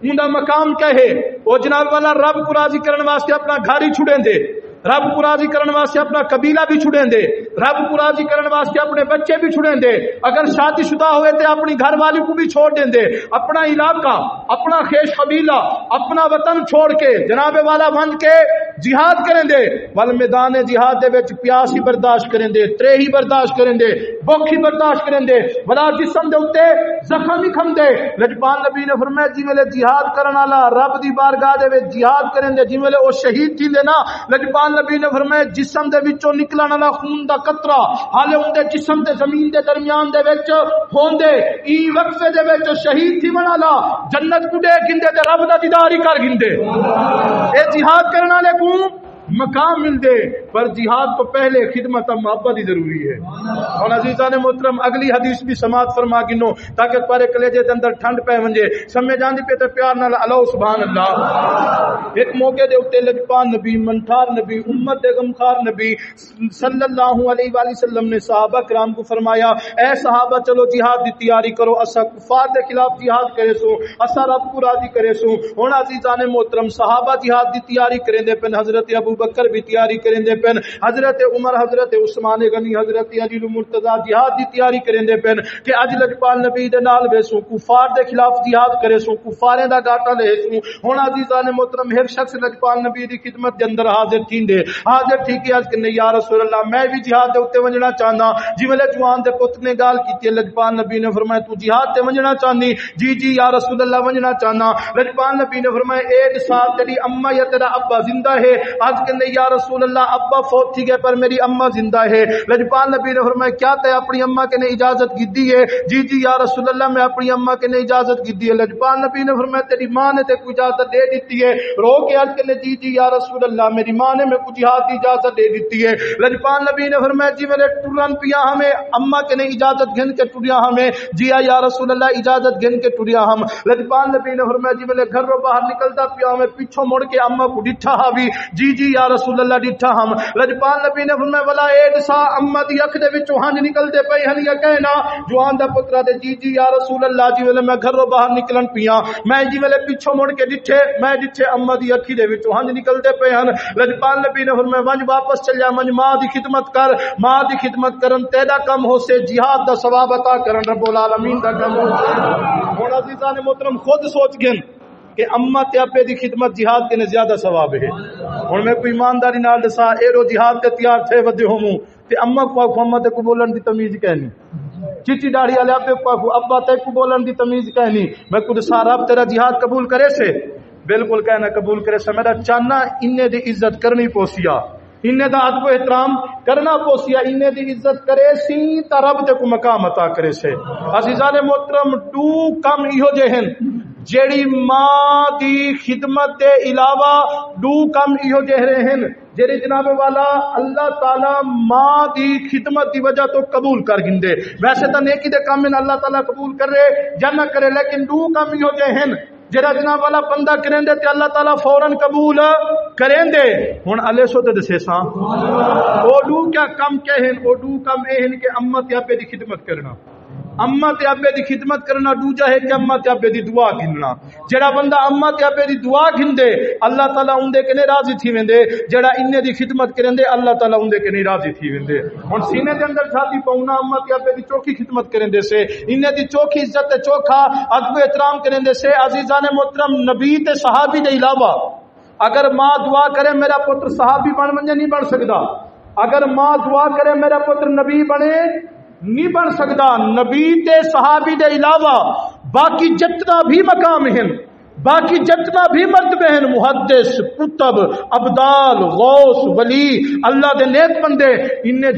اوندا مقام کیا ہے او جناب والا رب کو راضی کرن واسطے اپنا گھر ہی چھڑیں دے رب کو راضی کرنے واسطے اپنا قبیلہ بھی چھڑیں دے رب کو راضی کرنے واسطے اپنے بچے بھی چھڑیں دے اگر شادی شدہ ہوئے تے اپنی گھر والی کو بھی چھوڑ دیں دے اپنا علاقہ اپنا خیش قبیلہ اپنا وطن چھوڑ کے جناب والا بن کے جہاد کریں دے ول میدان جہاد دے وچ پیاس ہی برداشت کریں دے ترے ہی برداشت کریں دے بھوک ہی برداشت کریں دے ولا جسم دے اوتے زخم ہی کھم دے لجپال نبی نے فرمایا جی ویلے جہاد کرن والا رب دی بارگاہ دے وچ جہاد کریں دے جی ویلے او شہید تھی دے نا لجپال نبی نے فرمایا جسم دے وچوں نکلن والا خون دا قطرہ حالے اون دے جسم تے زمین دے درمیان دے وچ ہوندے ای وقفے دے وچ شہید تھی بنا لا جنت کو دے گندے تے رب دا دیدار ہی کر گندے اے جہاد کرن والے کو مقام مل دے پر جہاد تو پہلے خدمت محبت ہی ضروری ہے اور عزیزان محترم اگلی حدیث بھی سماعت فرما گنو تاکہ تمہارے کلیجے دے اندر ٹھنڈ پے ونجے سمجھ جاندی پے تے پیار نال اللہ سبحان اللہ ایک موقع دے اوتے لجپال نبی منٹھار نبی امت دے غمخار نبی صلی اللہ علیہ وآلہ وسلم نے صحابہ کرام کو فرمایا اے صحابہ چلو جہاد دی تیاری کرو اسا کفار دے خلاف جہاد کرے سو اسا رب کو راضی کرے سو ہن عزیزان محترم صحابہ جہاد دی تیاری کریں دے پن حضرت ابو بکر بھی تیاری کریں دے پن حضرت عمر حضرت عثمان غنی حضرت علی المرتضی جہاد دی تیاری کریں دے پن کہ اج لجپال نبی دے نال ویسو کفار دے خلاف جہاد کرے سو کفاریں دا گاٹا لے سو ہن عزیزان محترم ہر شخص لجپال نبی دی خدمت دے اندر حاضر تھیندے حاضر تھی کہ اج کہ یا رسول اللہ میں بھی جہاد دے اوتے ونجنا چاہنا جی ویلے جوان دے پتر نے گال کیتی لجپال نبی نے فرمایا تو جہاد تے ونجنا چاہنی جی جی یا رسول اللہ ونجنا چاہنا لجپال نبی نے فرمایا ایک سال تیری اما یا تیرا ابا زندہ ہے آج کہ یا رسول اللہ ابا فوت تھی گئے پر میری اما زندہ ہے لجپال نبی نے فرمایا کیا تے اپنی اما کے نے اجازت گدی ہے جی جی یا رسول اللہ میں اپنی اما کے نے اجازت گدی ہے لجپال نبی نے فرمایا تیری ماں نے تے کوئی اجازت دے دیتی ہے رو کے عرض کرنے جی جی یا رسول اللہ میری ماں نے میں کچھ جہاد کی اجازت دے دیتی ہے لجپال نبی نے فرمایا جی میرے ٹرن پیا ہمیں اما کے نے اجازت گھن کے ٹریا ہمیں جی یا رسول اللہ اجازت گھن کے ٹریا ہم لجپال نبی نے فرمایا جی میرے گھر رو باہر نکلتا پیا ہمیں پیچھے مڑ کے اما کو ڈٹھا بھی جی جی یا رسول اللہ ڈٹھا ہم لجپال نبی نے فرمایا ولا ایڈ سا اما دی اکھ دے وچوں ہنج نکلدے پئے ہن یا کہنا جوان دا پترا دے جی جی یا رسول اللہ جی ویلے میں گھروں باہر نکلن پیا میں جی ویلے پیچھے مڑ کے ڈٹھے میں ڈٹھے اما دی اکھی دے وچوں ہنج نکلدے پئے ہن لجپال نبی نے فرمایا ونج واپس چل جا منج ماں دی خدمت کر ماں دی خدمت کرن تیرا کم ہو سے جہاد دا ثواب عطا کرن رب العالمین دا کم ہو ہن عزیزان محترم خود سوچ گن کہ اما تے ابے دی خدمت جہاد کے نے زیادہ ثواب ہے ہن میں کوئی ایمانداری نال دسا اے رو جہاد تے تیار تھے ودے ہومو تے اما کو اما تے کو بولن دی تمیز کہنی چچی داڑھی والے ابے کو ابا تے کو بولن دی تمیز کہنی میں خود سارا رب تیرا جہاد قبول کرے سے بالکل کہنا قبول کرے سے میرا چاہنا اننے دی عزت کرنی پوسیا انہیں دا ادب و احترام کرنا پوسیا انہیں دی عزت کرے سی تا رب تے کو مقام عطا کرے سے عزیزان محترم دو کم ایہو جے ہیں جیڑی ماں دی خدمت دے علاوہ دو کم ایہو جہرے ہیں جیڑی جناب والا اللہ تعالی ماں دی خدمت دی وجہ تو قبول کر گندے. ویسے تو نیکی دے کام میں اللہ تعالی قبول کرے یا نہ کرے، لیکن دو کم ایہو جہے ہیں جڑا جناب والا بندہ کریں دے تے اللہ تعالی فوراً قبول کریں دے. ہن اللہ سو تے دسے ساں او دو کیا کم کہیں، او دو کم اے ہیں کہ اماں تے ابے دی خدمت کرنا. اماں تے ابے دی خدمت کرنا دوجا ہے کہ اماں تے ابے دی دعا گھننا. جڑا بندہ اماں تے ابے دی دعا گھندے اللہ تعالی اندے کنے راضی تھی ویندے، جڑا اننے دی خدمت کرندے اللہ تعالی اندے کنے راضی تھی ویندے. ہن سینے دے اندر چھاتی پاؤنا اماں تے ابے دی چوکھی خدمت کرندے سے، اننے دی چوکھی عزت تے چوکھا ادب و احترام کرندے سے. عزیزان محترم، نبی تے صحابی دے علاوہ اگر ماں دعا کرے میرا پتر صحابی بن منجے نہیں بن سکدا، اگر ماں دعا کرے میرا پتر نبی بنے نہیں بن سکتا. نبی تے صحابی دے علاوہ باقی جتنا بھی مقام ہیں، باقی جتنا بھی مرتبے ہیں، محدث، کتب، ابدال، غوث، ولی، اللہ دے نیک بندے، انہیں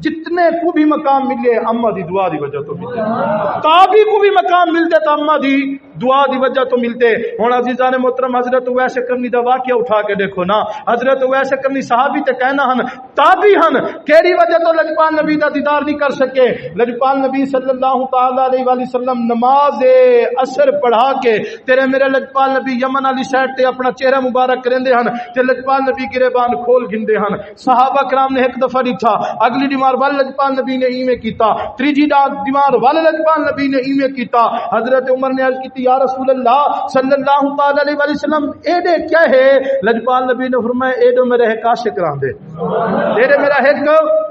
جتنے کو بھی مقام ملے اماں دی دعا دی وجہ تو ملتے. تابعی کو بھی مقام ملتے تو اماں دی دعا دی وجہ تو ملتے. ہن عزیزان محترم، حضرت ویسے کرنی دا واقعہ اٹھا کے دیکھو نا. حضرت ویسے کرنی صحابی تے کہنا ہن تابعی ہن کیڑی وجہ تو لجپال نبی دا دیدار نہیں کر سکے. لجپال نبی صلی اللہ تعالی علیہ وآلہ وسلم نماز عصر پڑھا کے تیرے میرے لجپال نبی یمن والی سائڈ تے اپنا چہرہ مبارک کریندے ہن تے لجپال نبی گریبان کھول گھندے ہن. صحابہ کرام نے ایک دفعہ ڈٹھا، اگلی دیوار وال لجپال نبی نے ایویں کیتا، تیجی دیوار وال لجپال نبی نے ایویں کیتا. حضرت عمر نے عرض کی یا رسول اللہ صلی اللہ تعالی علیہ وآلہ وسلم ایڈے کیا ہے؟ لجپال نبی نے فرمایا ایڈو میرے ہے عاشق راندے، ایڈے میرا ہے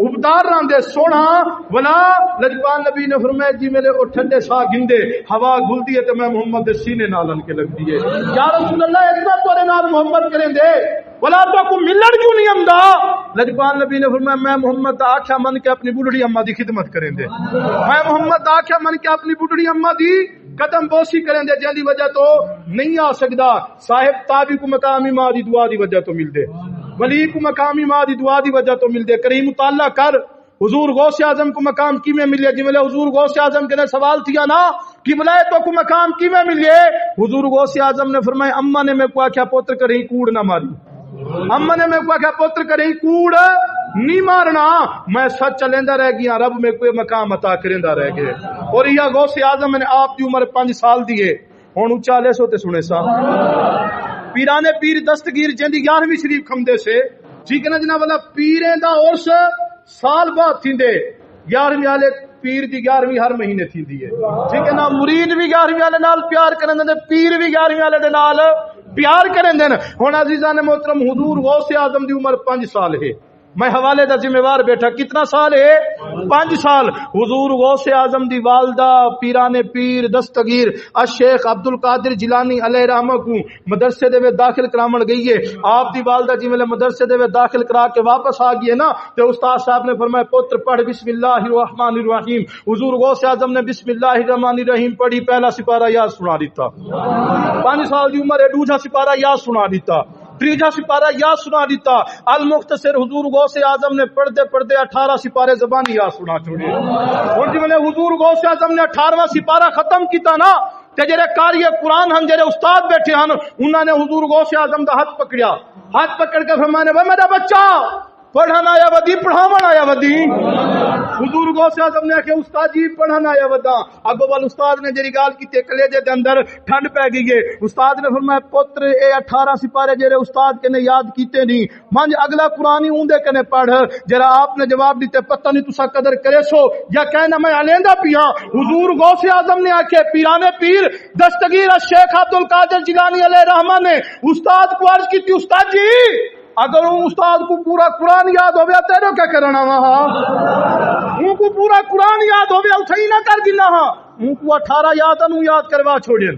عبدار راندے سونا ولا. لجپال نبی نے فرمایا جی میرے او ٹھنڈے سا گندے ہوا گھلدی ہے تے میں محمد دے سینے نال ان کے لگدی ہے. یا رسول اللہ اتنا تورے نال محمد کریں دے ولا تو کو ملن کیوں نہیں امدا؟ لجپال نبی نے فرمایا میں محمد آکھیا من کے اپنی بڈڑی اماں دی خدمت کریں دے، میں محمد آکھیا من کے اپنی بڈڑی اماں دی قدم بوسی کریں دے، جن دی وجہ تو نہیں آ سکدا. صاحب تابعی کو مقامی ماں دی دعا دی وجہ تو مل دے، ولی کو مقامی ماں دی دعا دی وجہ تو مل دے. کریم مطالعہ کر حضور غوث اعظم کو مقام کی میں ملے. جی ملے حضور غوث اعظم کے نے سوال کیا نا کہ بلائے تو کو مقام کی میں ملے. حضور غوث اعظم نے فرمایا اماں نے میں کو آکھیا پوتر کریں کوڑ نہ ماری، اماں نے میں کو آکھیا پوتر کریں کوڑ نہیں مارنا. میں سچ چلیندا رہ گیا، رب میں کوئی مقام عطا کریندا رہ گئے. اور یہ غوث اعظم نے آپ دی عمر 5 سال دیے. ہن اونچا لے سو تے سنے سا پیرانے پیر دستگیر جندی 11ویں شریف کھمدے سے ٹھیک ہے نا جناب والا. پیریں دا عرس سال بعد تھیندے، 11ویں والے پیر دی 11ویں ہر مہینے تھیندی ہے ٹھیک ہے نا. مرید بھی 11ویں والے نال پیار کرن دے، پیر بھی 11ویں والے دے نال پیار کرن دے. ہن عزیزان محترم حضور غوث اعظم دی عمر 5 سال ہے. میں حوالے دا ذمہ وار بیٹھا کتنا سال ہے؟ 5 سال. حضور غوث اعظم دی والدہ پیرانے پیر دستگیر الشیخ عبد القادر جیلانی علیہ رحمہ کو مدرسے دے داخل کرامن گئی ہے. آپ دی والدہ جی میں مدرسے دے داخل کرا کے واپس آ گئی ہے نا تے استاد صاحب نے فرمایا پتر پڑھ بسم اللہ الرحمن الرحیم. حضور غوث اعظم نے بسم اللہ الرحمن الرحیم پڑھی، پہلا سپارہ یاد سنا دیتا. 5 سال دی عمر ہے، دوسرا سپارہ یاد سنا دیتا، تیجا سپارہ یاد سنا دیتا. المختصر حضور غوث اعظم نے پڑھتے پڑھتے 18 سپارے زبانی یاد سنا چھوڑے. اور جی میں نے حضور غوث اعظم نے 18واں سپارہ ختم کیتا نا تے جڑے قاری قرآن ہن جڑے استاد بیٹھے ہن انہاں نے حضور غوث اعظم دا ہاتھ پکڑیا، ہاتھ پکڑ کے فرمانے وہ میرا بچہ پڑھنا آیا ودی پڑھاون آیا ودی. حضور غوث اعظم نے کہ استاد جی پڑھنا آیا ودا. اگو وال استاد نے جڑی گال کیتے کلیجے دے اندر ٹھنڈ پے گئی ہے. استاد نے فرمایا پتر اے 18 سپارے جڑے استاد کنے یاد کیتے نہیں منج اگلا قرآن ہی اوندے کنے پڑھ. جڑا آپ نے جواب دیتے پتہ نہیں تسا قدر کرے سو یا کہنا میں علیندا پیاں. حضور غوث اعظم نے آکھے پیرانے پیر دستگیر الشیخ عبد القادر جیلانی علیہ رحمہ نے استاد کو عرض کی استاد جی اگر استاد کو پورا قرآن یاد ہو گیا تیرے کیا کرنا وہاں؟ ان کو پورا قرآن یاد ہو گیا اتھائی نہ کر گنا ہاں. ان کو 18 یاد انہوں یاد کروا چھوڑیں،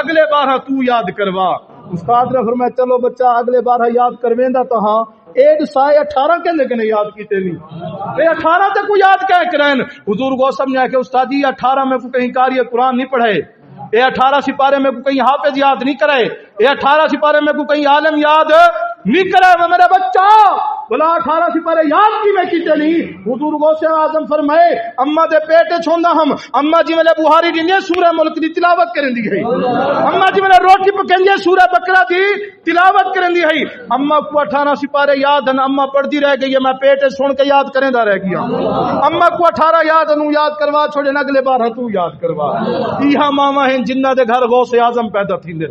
اگلے بار تو یاد کروا. استاد نے فرمایا چلو بچہ اگلے بار یاد کرویندا تو ہاں. ایڈ سائے 18 کے لیکن یاد کیتے نہیں، اے 18 تے کو یاد کہہ کریں. حضور غوث نے کہ استاد جی 18 میں کو کہیں قاری قرآن نہیں پڑھے، اے 18 سپارے میں کو کہیں حافظ یاد نہیں کرے، اے 18 سپارے میں کو کہیں عالم یاد نہیں کرے. وہ میرا بچہ بلا 18 سپارے یاد کی میں کیتے نہیں حضور غوث اعظم فرمائے اما دے پیٹ چھوندا ہم اما جی میں بخاری دی سورہ ملک دی تلاوت کرن دی ہے اما جی میں روٹی پکندی سورہ بقرہ دی تلاوت کرن دی ہے اما کو 18 سپارے یاد ہیں اما پڑھدی رہ گئی ہے میں پیٹ سن کے یاد کریندا رہ گیا اما کو 18 یاد نو یاد کروا چھوڑے اگلے بار تو یاد کروا ایہا ماما ہیں جنہاں دے گھر غوث اعظم پیدا تھیندے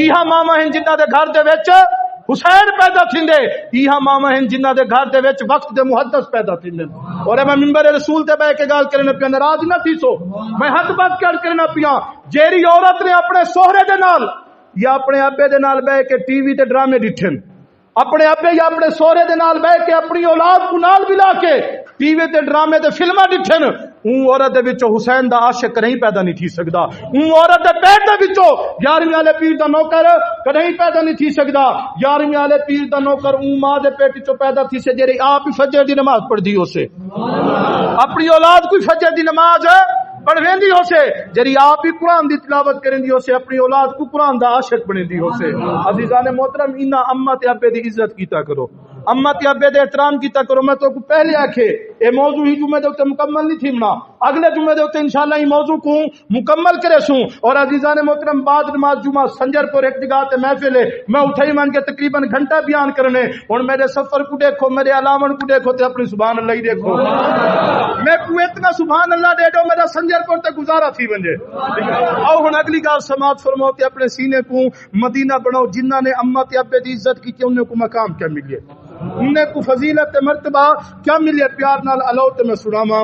ایہا ماما ہیں جنہاں دے گھر دے وچ حسین پیدا تھیندے ایہا ماما ہیں جنہاں دے گھر دے وچ وقت دے محدث پیدا تھیندے اور میں منبر رسول تے بیٹھ کے گل کرنے پیا ناراض نہ تھیسو میں حد بات کرنا پیا جیری عورت نے اپنے سہرے دے نال یا اپنے ابے دے نال بیٹھ کے ٹی وی تے ڈرامے ڈٹھن اپنے ابے یا اپنے سہرے دے نال بیٹھ کے اپنی اولاد کو نال ملا کے ٹی وی تے ڈرامے تے فلماں ڈٹھن اون عورت دے وچوں حسین دا عاشق نہیں پیدا نہیں تھی سکدا اون عورت دے پیٹ دے وچوں 11ویں والے پیر دا نوکر کدی پیدا نہیں تھی سکدا 11ویں والے پیر دا نوکر اون ماں دے پیٹ وچوں پیدا تھی سے جڑی آپ ہی فجر دی نماز پڑھدی ہو سے اپنی اولاد کوئی فجر دی نماز پڑھویندی ہو سے جڑی آپ ہی قرآن دی تلاوت کرندی ہو سے اپنی اولاد کو قرآن دا عاشق بنیندی ہو سے عزیزان محترم انہاں اماں تے ابے دی عزت کیتا کرو اما تے ابے دے احترام کیتا کرو میں تو کو پہلے آکھے اے موضوع ہی جمعے دے اوتے مکمل نہیں تھینا اگلے جمعے دے اوتے انشاءاللہ یہ موضوع کو مکمل کرے سوں اور عزیزان محترم بعد نماز جمعہ سنجر پور ایک جگہ تے محفل ہے میں اٹھائی مان کے تقریباً گھنٹہ بیان کرنے ہن میرے سفر کو دیکھو میرے علامن کو دیکھو تے اپنی سبحان اللہ ہی دیکھو میں کو اتنا سبحان اللہ دے دو میرا سنجر پور تے گزارا تھی ونجے او ہن اگلی گل سماعت فرماؤ تے اپنے سینے کو مدینہ بناؤ جنہاں نے اما تے ابے دی عزت کی تے انہاں کو مقام کیا ملے انہیں کو فضیلت مرتبہ کیا ملے پیار نال اللہ تے میں سناواں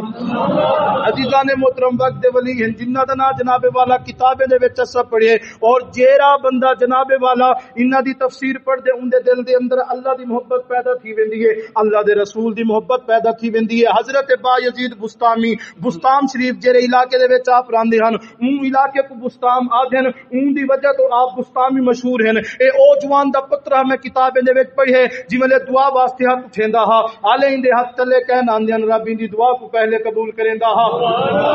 عزیزان محترم وقت دے ولی ہیں جنہاں دا نام جناب والا کتابیں دے وچ سب پڑھے اور جیڑا بندہ جناب والا انہاں دی تفسیر پڑھ دے اون دے دل دے اندر اللہ دی محبت پیدا تھی ویندی ہے اللہ دے رسول دی محبت پیدا تھی ویندی ہے حضرت با یزید بستامی بستام شریف جڑے علاقے دے وچ آپ رہندے ہن اون علاقے کو بستام آدھن اون دی وجہ تو آپ بستامی مشہور ہیں اے او جوان دا پتر میں کتابیں دے وچ پڑھے جویں دعا واسطے ہاتھ اٹھیندا ہا آلے اندے ہاتھ تلے کہن آندے رب دی دعا کو پہلے قبول کریندا ہا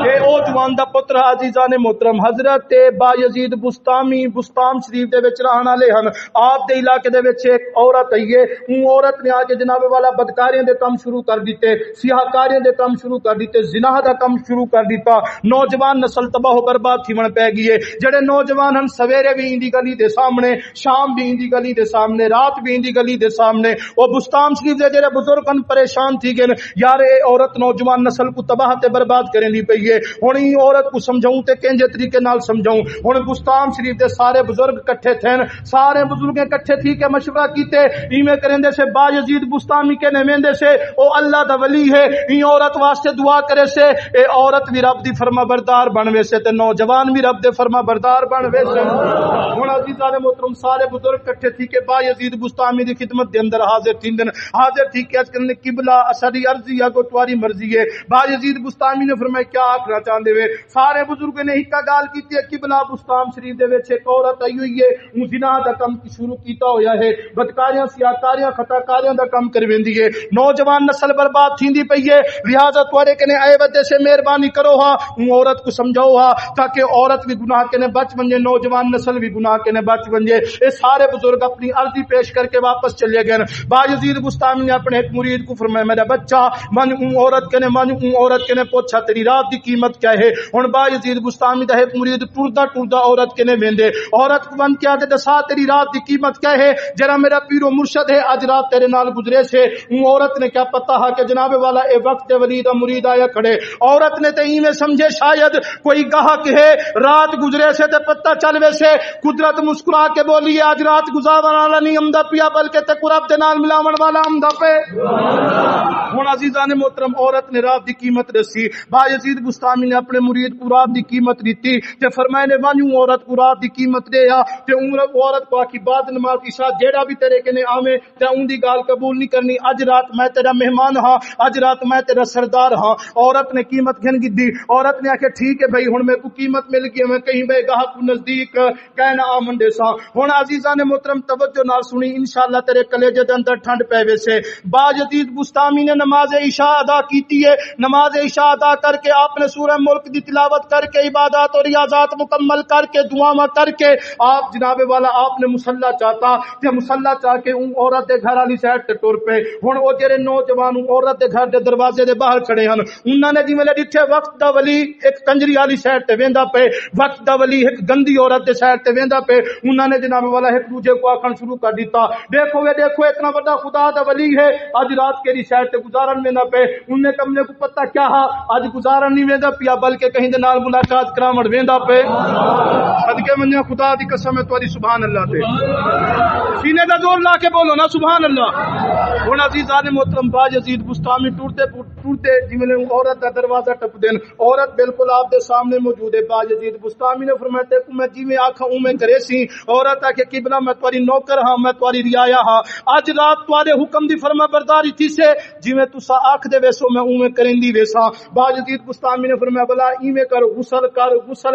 اے او جوان دا پتر عزیزان محترم حضرت با یزید بستامی بستام شریف دے وچ رہن والے ہن آپ دے علاقے دے وچ ایک عورت آئی ہے اون عورت نے آ کے جناب والا بدکاریاں دے کام شروع کر دیتے سیاہکاریاں دے کام شروع کر دیتے زنا دا کام شروع کر دیتا نوجوان نسل تباہ و برباد تھیون پے گئی ہے جڑے نوجوان ہن سویرے بھی اندی گلی دے سامنے شام بھی اندی گلی دے سامنے رات بھی اندی گلی دے سامنے او بستام شریف دے جڑے بزرگ پریشان تھی گئے یار اے عورت نوجوان نسل کو تباہ تے برباد کریں دی پئی ہے ہن ای عورت کو سمجھاؤں تے کنجے طریقے نال سمجھاؤں ہن بستام شریف دے سارے بزرگ اکٹھے تھے سارے بزرگ اکٹھے تھی کے مشورہ کیتے ایویں کریندے سے با یزید بستامی کے نویندے سے او اللہ دا ولی ہے ای عورت واسطے دعا کرے سے اے عورت بھی رب دی فرما بردار بنوے سے تے نوجوان بھی رب دے فرما بردار بنوے سے ہن عزیزان محترم سارے بزرگ اکٹھے تھی کے با یزید بستامی دی خدمت دے اندر حاضر تھیندن حاضر تھی کہ اجکل قبلہ اسدی عرضی یا کو تمہاری مرضی ہے با یزید بستامی نے فرمایا کیا آکھنا چاہندے وے سارے بزرگ نے ایک گل کیتی ہے قبلہ بستام شریف دے وچ ایک عورت آئی ہوئی ہے او زنا دا کم شروع کیتا ہویا ہے بدکاریاں سیاہکاریاں خطاکاریاں دا کم کرویندی ہے نوجوان نسل برباد تھیندی پئی ہے لہذا تواڈے کنے اے ودے سے مہربانی کرو ہا او عورت کو سمجھاؤ ہا تاکہ عورت بھی گناہ کے نے بچ ونجے نوجوان نسل بھی گناہ کے نے بچ ونجے اے سارے بزرگ اپنی عرضی پیش کر کے واپس چلے گئے با یزید بستامی نے اپنے ایک مرید کو فرمایا میرا بچہ من اون عورت کے نے پوچھا تیری رات دی قیمت کیا ہے ہن با یزید بستامی دا ایک مرید ٹردا ٹردا عورت کے نے ویندے عورت کو من کیا تے دسا تیری رات دی قیمت کیا ہے جڑا میرا پیر و مرشد ہے اج رات تیرے نال گزرے سے اون عورت نے کیا پتہ ہے کہ جناب والا اے وقت ولی دا مرید آیا کھڑے عورت نے تے ایویں سمجھے شاید کوئی گاہک ہے رات گزرے سے تے پتہ چل وے سے قدرت مسکرا کے بولی اج رات گزارن والا نہیں امدا پیا بلکہ تے قرب دے نال ملاون والا امدا پے ہن عزیزان محترم عورت نے رات دی قیمت دسی با یزید بستامی نے اپنے مرید کو رات دی قیمت دیتی تے فرمایا نے وانو عورت کو رات دی قیمت دے یا تے عورت کو کی بعد نماز عشاء جیڑا بھی تیرے کنے آویں تے اون دی گال قبول نہیں کرنی اج رات میں تیرا مہمان ہاں اج رات میں تیرا سردار ہاں عورت نے قیمت گن گدی عورت نے آکھیا ٹھیک ہے بھائی ہن میں کو قیمت مل گئی میں کہیں بے گاہ کو نزدیک کہنا آمن دے سا ہن عزیزان محترم توجہ نال سنی انشاءاللہ تیرے کلیجے دے اندر ٹھنڈ پے وے سے با یزید بستامی نے نماز عشاء عشاء ادا کیتی ہے. نماز عشاء ادا کر کے آپ نے سورہ ملک دی تلاوت کر کے عبادات اور ریاضات مکمل کر کے دعاواں کر کے آپ جناب والا آپ نے مصلا چاہتا تے مصلا چاہ کے اون عورت دے گھر والی سائڈ تے ٹر پے. ہن او جڑے نوجوان عورت دے گھر دے دروازے دے باہر کھڑے ہن انہاں نے جویں ڈٹھے وقت دا ولی ایک کنجری والی سائڈ تے ویندا پے, وقت دا ولی ایک گندی عورت دے سائڈ تے ویندا پے. انہاں نے جناب والا ایک دوسرے کو آکھن شروع کر دیتا دیکھو وے دیکھو اتنا بڑا خدا دا ولی ہے اج رات کیڑی سائڈ تے گزارن ویندا پے. انہیں کمنے کو پتہ کیا ہا اج گزارن نہیں ویندا پیا بلکہ کہیں دے نال ملاقات کراون ویندا پے. صدقے منیا خدا دی قسم ہے تواڈی سبحان اللہ تے سینے دا زور لا کے بولو نا سبحان اللہ. ہن عزیزان محترم باجزید بستامی ٹوٹتے جویں عورت دا دروازہ ٹپ دین عورت بالکل آپ دے سامنے موجود ہے. باجزید بستامی نے فرمایا تے میں جویں آکھاں اوویں کرے سی. عورت کہ قبلہ میں تواڈی نوکر ہاں میں تواڈی رعایا ہاں اج رات تواڈے حکم دی فرما برداری تھی سے جویں تساں آکھ دے ویسو میں اوویں کریندی ویساں. باجزید بستامی نے فرمایا بلا ایویں کر غسل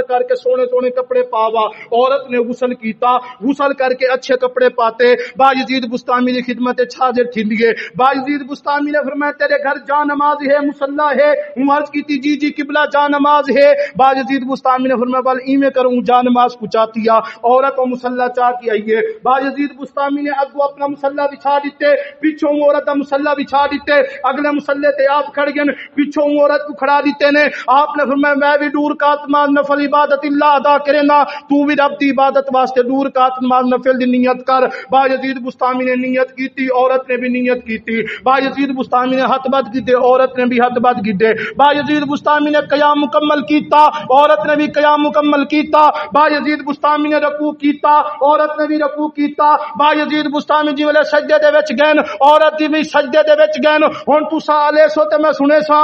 کر کے سونے سونے کپڑے پاوا. عورت نے غسل کیتا غسل کر کے اچھے کپڑے پاتے باجزید بستامی دی خدمت حاضر تھندیے. باجزید بستامی نے فرمایا تیرے گھر جا نماز ہے مصلا ہے. عمر کیتی جی جی قبلہ جا نماز ہے. باجزید بستامی نے فرمایا بل ایویں کروں جا نماز کو چاہتی ہے. عورت و مصلا چاہ کے آئیے. باجزید بستامی نے اگو اپنا مصلا بچھا دیتے پیچھوں عورت دا مصلا بچھا دیتے. اگلے مصلے تے آپ کھڑ گئے پیچھوں عورت کو کھڑا دیتے نے. آپ نے فرمایا میں بھی دور کا نماز نفل عبادت اللہ ادا کرے نا تو بھی رب دی عبادت واسطے دور کا نماز نفل دی نیت کر. باجزید بستامی نے نیت کیتی عورت نے بھی نیت کیتی. باجزید بستامی نے ہاتھ بد کیتے عورت نے بھی ہاتھ بد کیتے. باجزید بستامی نے قیام مکمل کیتا عورت نے بھی قیام مکمل کیتا. باجزید بستامی نے رکوع کیتا عورت نے بھی رکوع کیتا. باجزید بستامی جی ویلے سجدے دے وچ گئے عورت دی بھی سجدے دے وچ گئے. ہن تساں آلے سو تے میں سنے سا.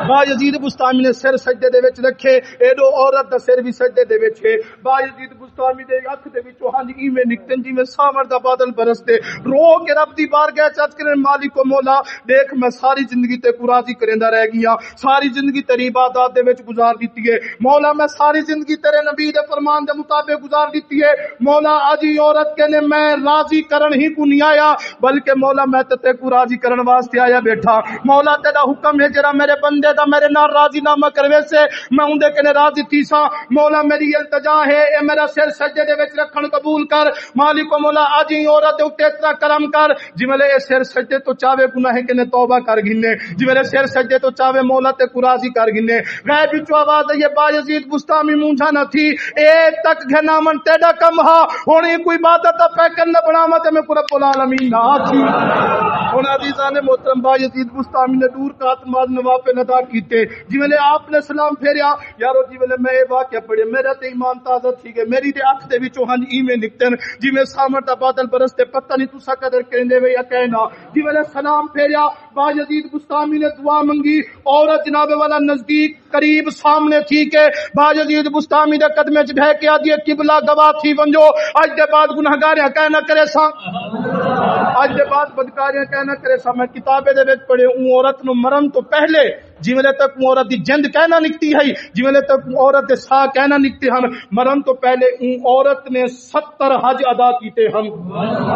باجزید بستامی نے سر سجدے دے وچ رکھے ایڈو عورت دا سر بھی سجدے دے وچ ہے. باجزید بستامی دے اکھ دے وچوں ہن ایویں نکتن جویں ساور دا بادل برستے رو کے رب دی بارگاہ چ کرن مالک و مولا دیکھ میں ساری زندگی تے کو راضی کریندا رہ گیا ساری زندگی تیری عبادات دے وچ گزار دتی ہے. مولا میں ساری زندگی تیرے نبی دے فرمان دے مطابق گزار دتی ہے. مولا اج عورت کہنے میں راضی کرن ہی کو نہیں آیا بلکہ مولا میں تے کو راضی کرن واسطے آیا بیٹھا. مولا تیرا حکم ہے جڑا میرے بندے دا میرے نال راضی نامہ کروے سے میں اون دے کنے راضی تھی سا. مولا میری التجا ہے اے میرا سر سجدے دے وچ رکھن قبول کر. مالک و مولا اج عورت دے اوتے اتنا کرم کر جویں اے سر سجدے تو چاہے گناہ کنے توبہ کر گھنے جویں سر سجدے تو چاہے مولا تے کو راضی کر گھنے. غیب وچ آواز آئی باجزید بستامی مونجھا نہ تھی اے تک گھنا من تیڈا کم ہا ہن کوئی عبادت پہ کرنا بناوا تے میں رب العالمین نہ تھی. ہن عزیزان محترم باجزید بستامی نے دور کا نماز نوافل ادا کیتے جویں آپ نے سلام پھیریا یارو جویں میں اے واقعہ پڑھے میرا تے ایمان تازہ تھی گئے میری تے اکھ دے وچوں ہن ایویں نکتن جویں سامر دا بادل برستے پتہ نہیں تسا قدر کریندے وے یا کہنا. جویں سلام پھیریا باجزید بستامی نے دعا منگی عورت جناب والا نزدیک قریب سامنے تھی کہ باجزید بستامی دے قدمے چ بہ کے آدی قبلہ گواہ تھی ونجو اج دے بعد گنہگاریاں کہہ نہ کرے سا اج دے بعد بدکاریاں کہہ نہ کرے سا. میں کتابے دے وچ پڑھے اون عورت نو مرن تو پہلے جویں تک عورت دی جند کہنا نکتی ہے جویں تک عورت دے سا کہنا نکتے ہن مرن تو پہلے اون عورت نے 70 حج ادا کیتے ہن.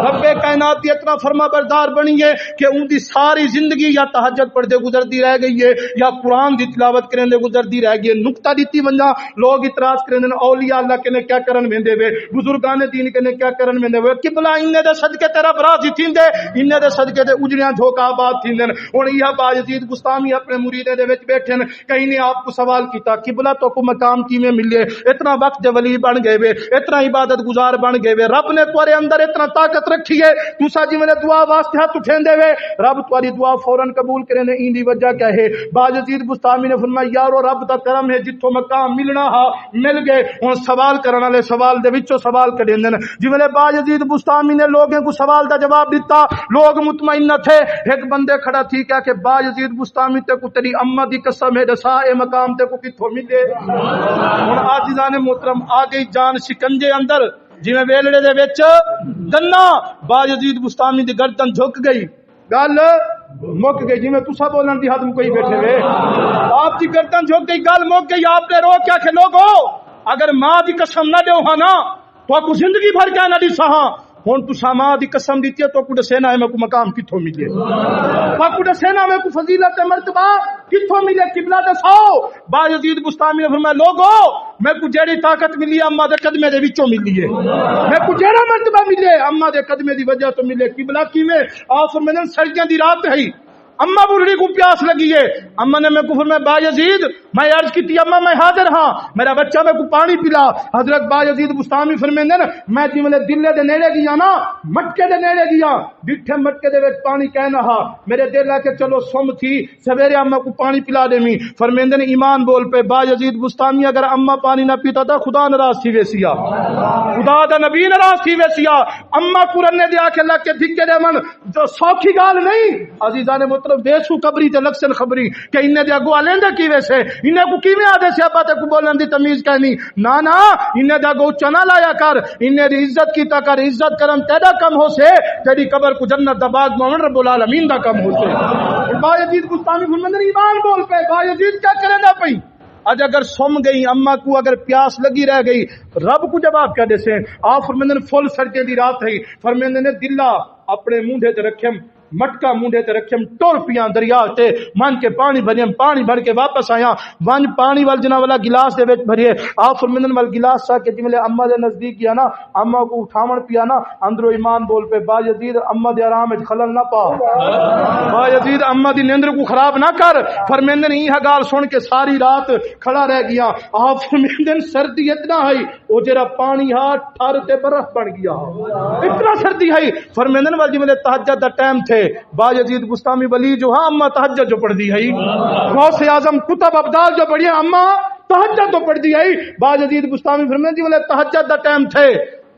رب کائنات دی اتنا فرما بردار بنی ہے کہ اون دی ساری زندگی یا تہجد پڑھتے گزرتی رہ گئی ہے یا قرآن دی تلاوت کرنے گزرتی رہ گئی ہے. نقطہ دیتی ونجا لوگ اعتراض کرنے اولیاء اللہ کنے کیا کرن ویندے وے بزرگان دین کنے کیا کرن ویندے وے قبلہ اننے دے صدقے تیرا راضی تھیندے اننے دے صدقے تے اجڑیاں جھوکا آباد تھیندن. ہن یہ باجزید بستامی اپنے مرید دے وچ بیٹھے ہیں کہیں نے آپ کو سوال کیتا قبلہ تو کو مقام کیویں ملے اتنا وقت دے ولی بن گئے وے اتنا عبادت گزار بن گئے وے رب نے تمہارے اندر اتنا طاقت رکھی ہے تسا جویں دعا واسطے ہاتھ اٹھیندے وے رب تمہاری دعا فوراً قبول کرے نے این دی وجہ کیا ہے. باجزید بستامی نے فرمایا یارو رب دا کرم ہے جتھوں مقام ملنا ہا مل گئے. ہن سوال کرن والے سوال دے وچوں سوال کڈیندے نے جویں باجزید بستامی نے لوگوں کو سوال دا جواب دیتا لوگ مطمئن نہ تھے. ایک بندے کھڑا تھی کہ باجزید بستامی تے کو تیری اما دی قسم ہے دسا اے مقام تے کو کتھوں ملے. ہن عزیزان محترم آ گئی جان شکنجے اندر جویں ویلڑے دے وچ گنا باجزید بستامی دی گردن جھک گئی گل مک گئی جویں تسا بولن دی حد کوئی بیٹھے وے آپ دی گردن جھک گئی گل مک گئی. آپ نے رو کیا کہ لوگو اگر ماں دی قسم نہ دیو ہاں نا تو کو زندگی بھر کیا نہ دسا ہاں ہن تو شاما دی قسم دیتی ہے تو کو دسینا ہے میں کو مقام کتھوں ملے کو دسینا میں کو فضیلت مرتبہ کتھوں ملے قبلہ دساؤ با یزید بستامی نے فرمایا لوگو میں کو جیڑی طاقت ملی اما دے قدمے دے وچوں ملی ہے میں کو جیڑا مرتبہ ملے اما دے قدمے دی وجہ تو ملے قبلہ کیویں آ فرمایا سرجاں دی رات ہے اما بوڑھی کو پیاس لگی ہے اما نے میں کو فرمایا با یزید میں عرض کی تھی اما میں حاضر ہاں میرا بچہ میں کو پانی پلا حضرت با یزید بستامی فرمیندے نا میں جی میں دلے دے نیڑے گیا نا مٹکے دے نیڑے گیا ڈٹھے مٹکے دے وچ پانی کہنا ہا میرے دل لا کے چلو سم تھی سویرے اما کو پانی پلا دیویں فرمیندے نے ایمان بول پہ با یزید بستامی اگر اما پانی نہ پیتا تھا خدا ناراض تھی ویسیا خدا دا نبی ناراض تھی ویسیا اما قرنے دے آکھے لگ کے دھکے دے من جو سوکھی گال نہیں عزیزان محترم دیسو قبری تے لکسن خبری کہ انہیں دے اگو آلیں دے کی ویسے انہیں کو کیویں آدھے سے ابا تے کو بولن دی تمیز کہنی نا نا انہیں دے اگو چنا لایا کر انہیں دی عزت کیتا کر عزت کرم تیرا کم ہو سے تیری قبر کو جنت دا باغ مومن رب العالمین دا کم ہو سے با یزید بستامی فرماندے ایمان بول پہ با یزید کیا کرے نہ پئی اج اگر سم گئی اما کو اگر پیاس لگی رہ گئی رب کو جواب کیا دے سے آ فرماندے فل سرجے دی رات ہے فرماندے نے دلا اپنے منڈے تے رکھم مٹکا منڈے تے رکھم ٹر پیاں دریا تے من کے پانی بھریم پانی بھر کے واپس آیا ون پانی وال جنا والا گلاس دے وچ بھریے آ فرمندن وال گلاس سا کہ جملے اما دے نزدیک کیا نا اما کو اٹھاون پیا نا اندرو ایمان بول پہ با یزید اما دے آرام وچ خلل نہ پا با یزید اما دی نیندر کو خراب نہ کر فرمندن یہ گال سن کے ساری رات کھڑا رہ گیا آ فرمندن سردی اتنا ہے او جڑا پانی ہا ٹھر تے برف بن گیا اتنا سردی ہے فرمندن وال جملے تہجد دا ٹائم تھے با یزید بستامی ولی جو ہاں اما تہجد جو پڑھ دی ہے غوث اعظم کتب ابدال جو پڑھی اما تہجد تو پڑھ دی ہے با یزید بستامی فرماتے جی والے تہجد دا ٹائم تھے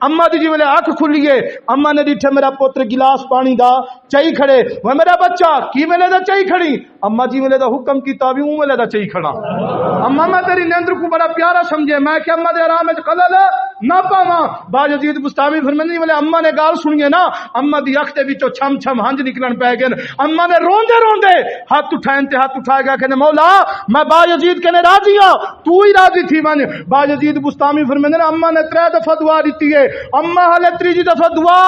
اما دی جی والے آنکھ کھلیے اما نے دیٹھے میرا پوتر گلاس پانی دا چائی کھڑے وہ میرا بچہ کی ویلے دا چائی کھڑی اما جی ویلے دا حکم کی تابع ہوں ویلے دا چائی کھڑا اما میں تیری نیندر کو بڑا پیارا سمجھے میں کہ اما دے آرام وچ خلل نہ پاواں با یزید بستامی فرماندے والے اما نے گال سنیے نا اما دی اکھ دے وچوں چھم چھم ہنج نکلن پے گئے اما نے روندے روندے ہاتھ اٹھائیں تے ہاتھ اٹھا گیا کہ مولا میں با یزید کنے راضی ہاں تو ہی راضی تھی من با یزید بستامی فرماندے اما نے 3 دفعہ دعا دتی ہے اما ہلے 3 دفعہ دعا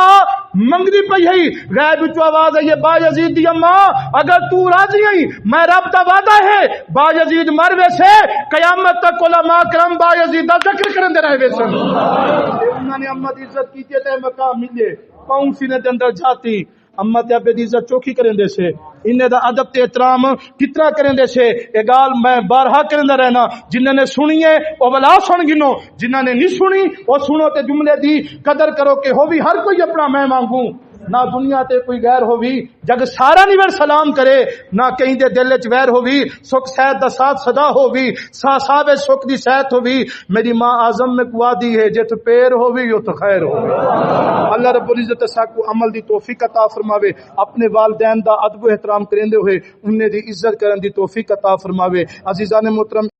منگدی پئی ہے غیب وچوں آواز آئی ہے با یزید دی اما اگر تو راضی ہے میں رب دا وعدہ ہے با یزید مر ویسے قیامت تک علماء کرام با یزید دا ذکر کرندے رہے ویسے انہوں نے اما دی عزت کی تے مقام ملے پاؤں سینے دے اندر جاتی اما تے ابے دی عزت چوکی کرندے سے انہیں دا ادب تے احترام کتنا کرندے سے اے گال میں بارہا کرندا رہنا جنہاں نے سنی ہے او ولا سن گنو جنہاں نے نہیں سنی او سنو تے جملے دی قدر کرو کہ ہو بھی ہر کوئی اپنا میں مانگوں نہ دنیا تے کوئی غیر ہووی جگ سارا نیور سلام کرے نہ کہیں دے دل وچ ویر ہووی سکھ صحت دا ساتھ صدا ہووی صاحب سکھ دی صحت ہووی میری ماں اعظم میں کو دی ہے جے تو پیر ہووی او تو خیر ہووی اللہ رب العزت ساکو عمل دی توفیق عطا فرماوے اپنے والدین دا ادب و احترام کریندے ہوئے انہیں دی عزت کرن دی توفیق عطا فرماوے عزیزان محترم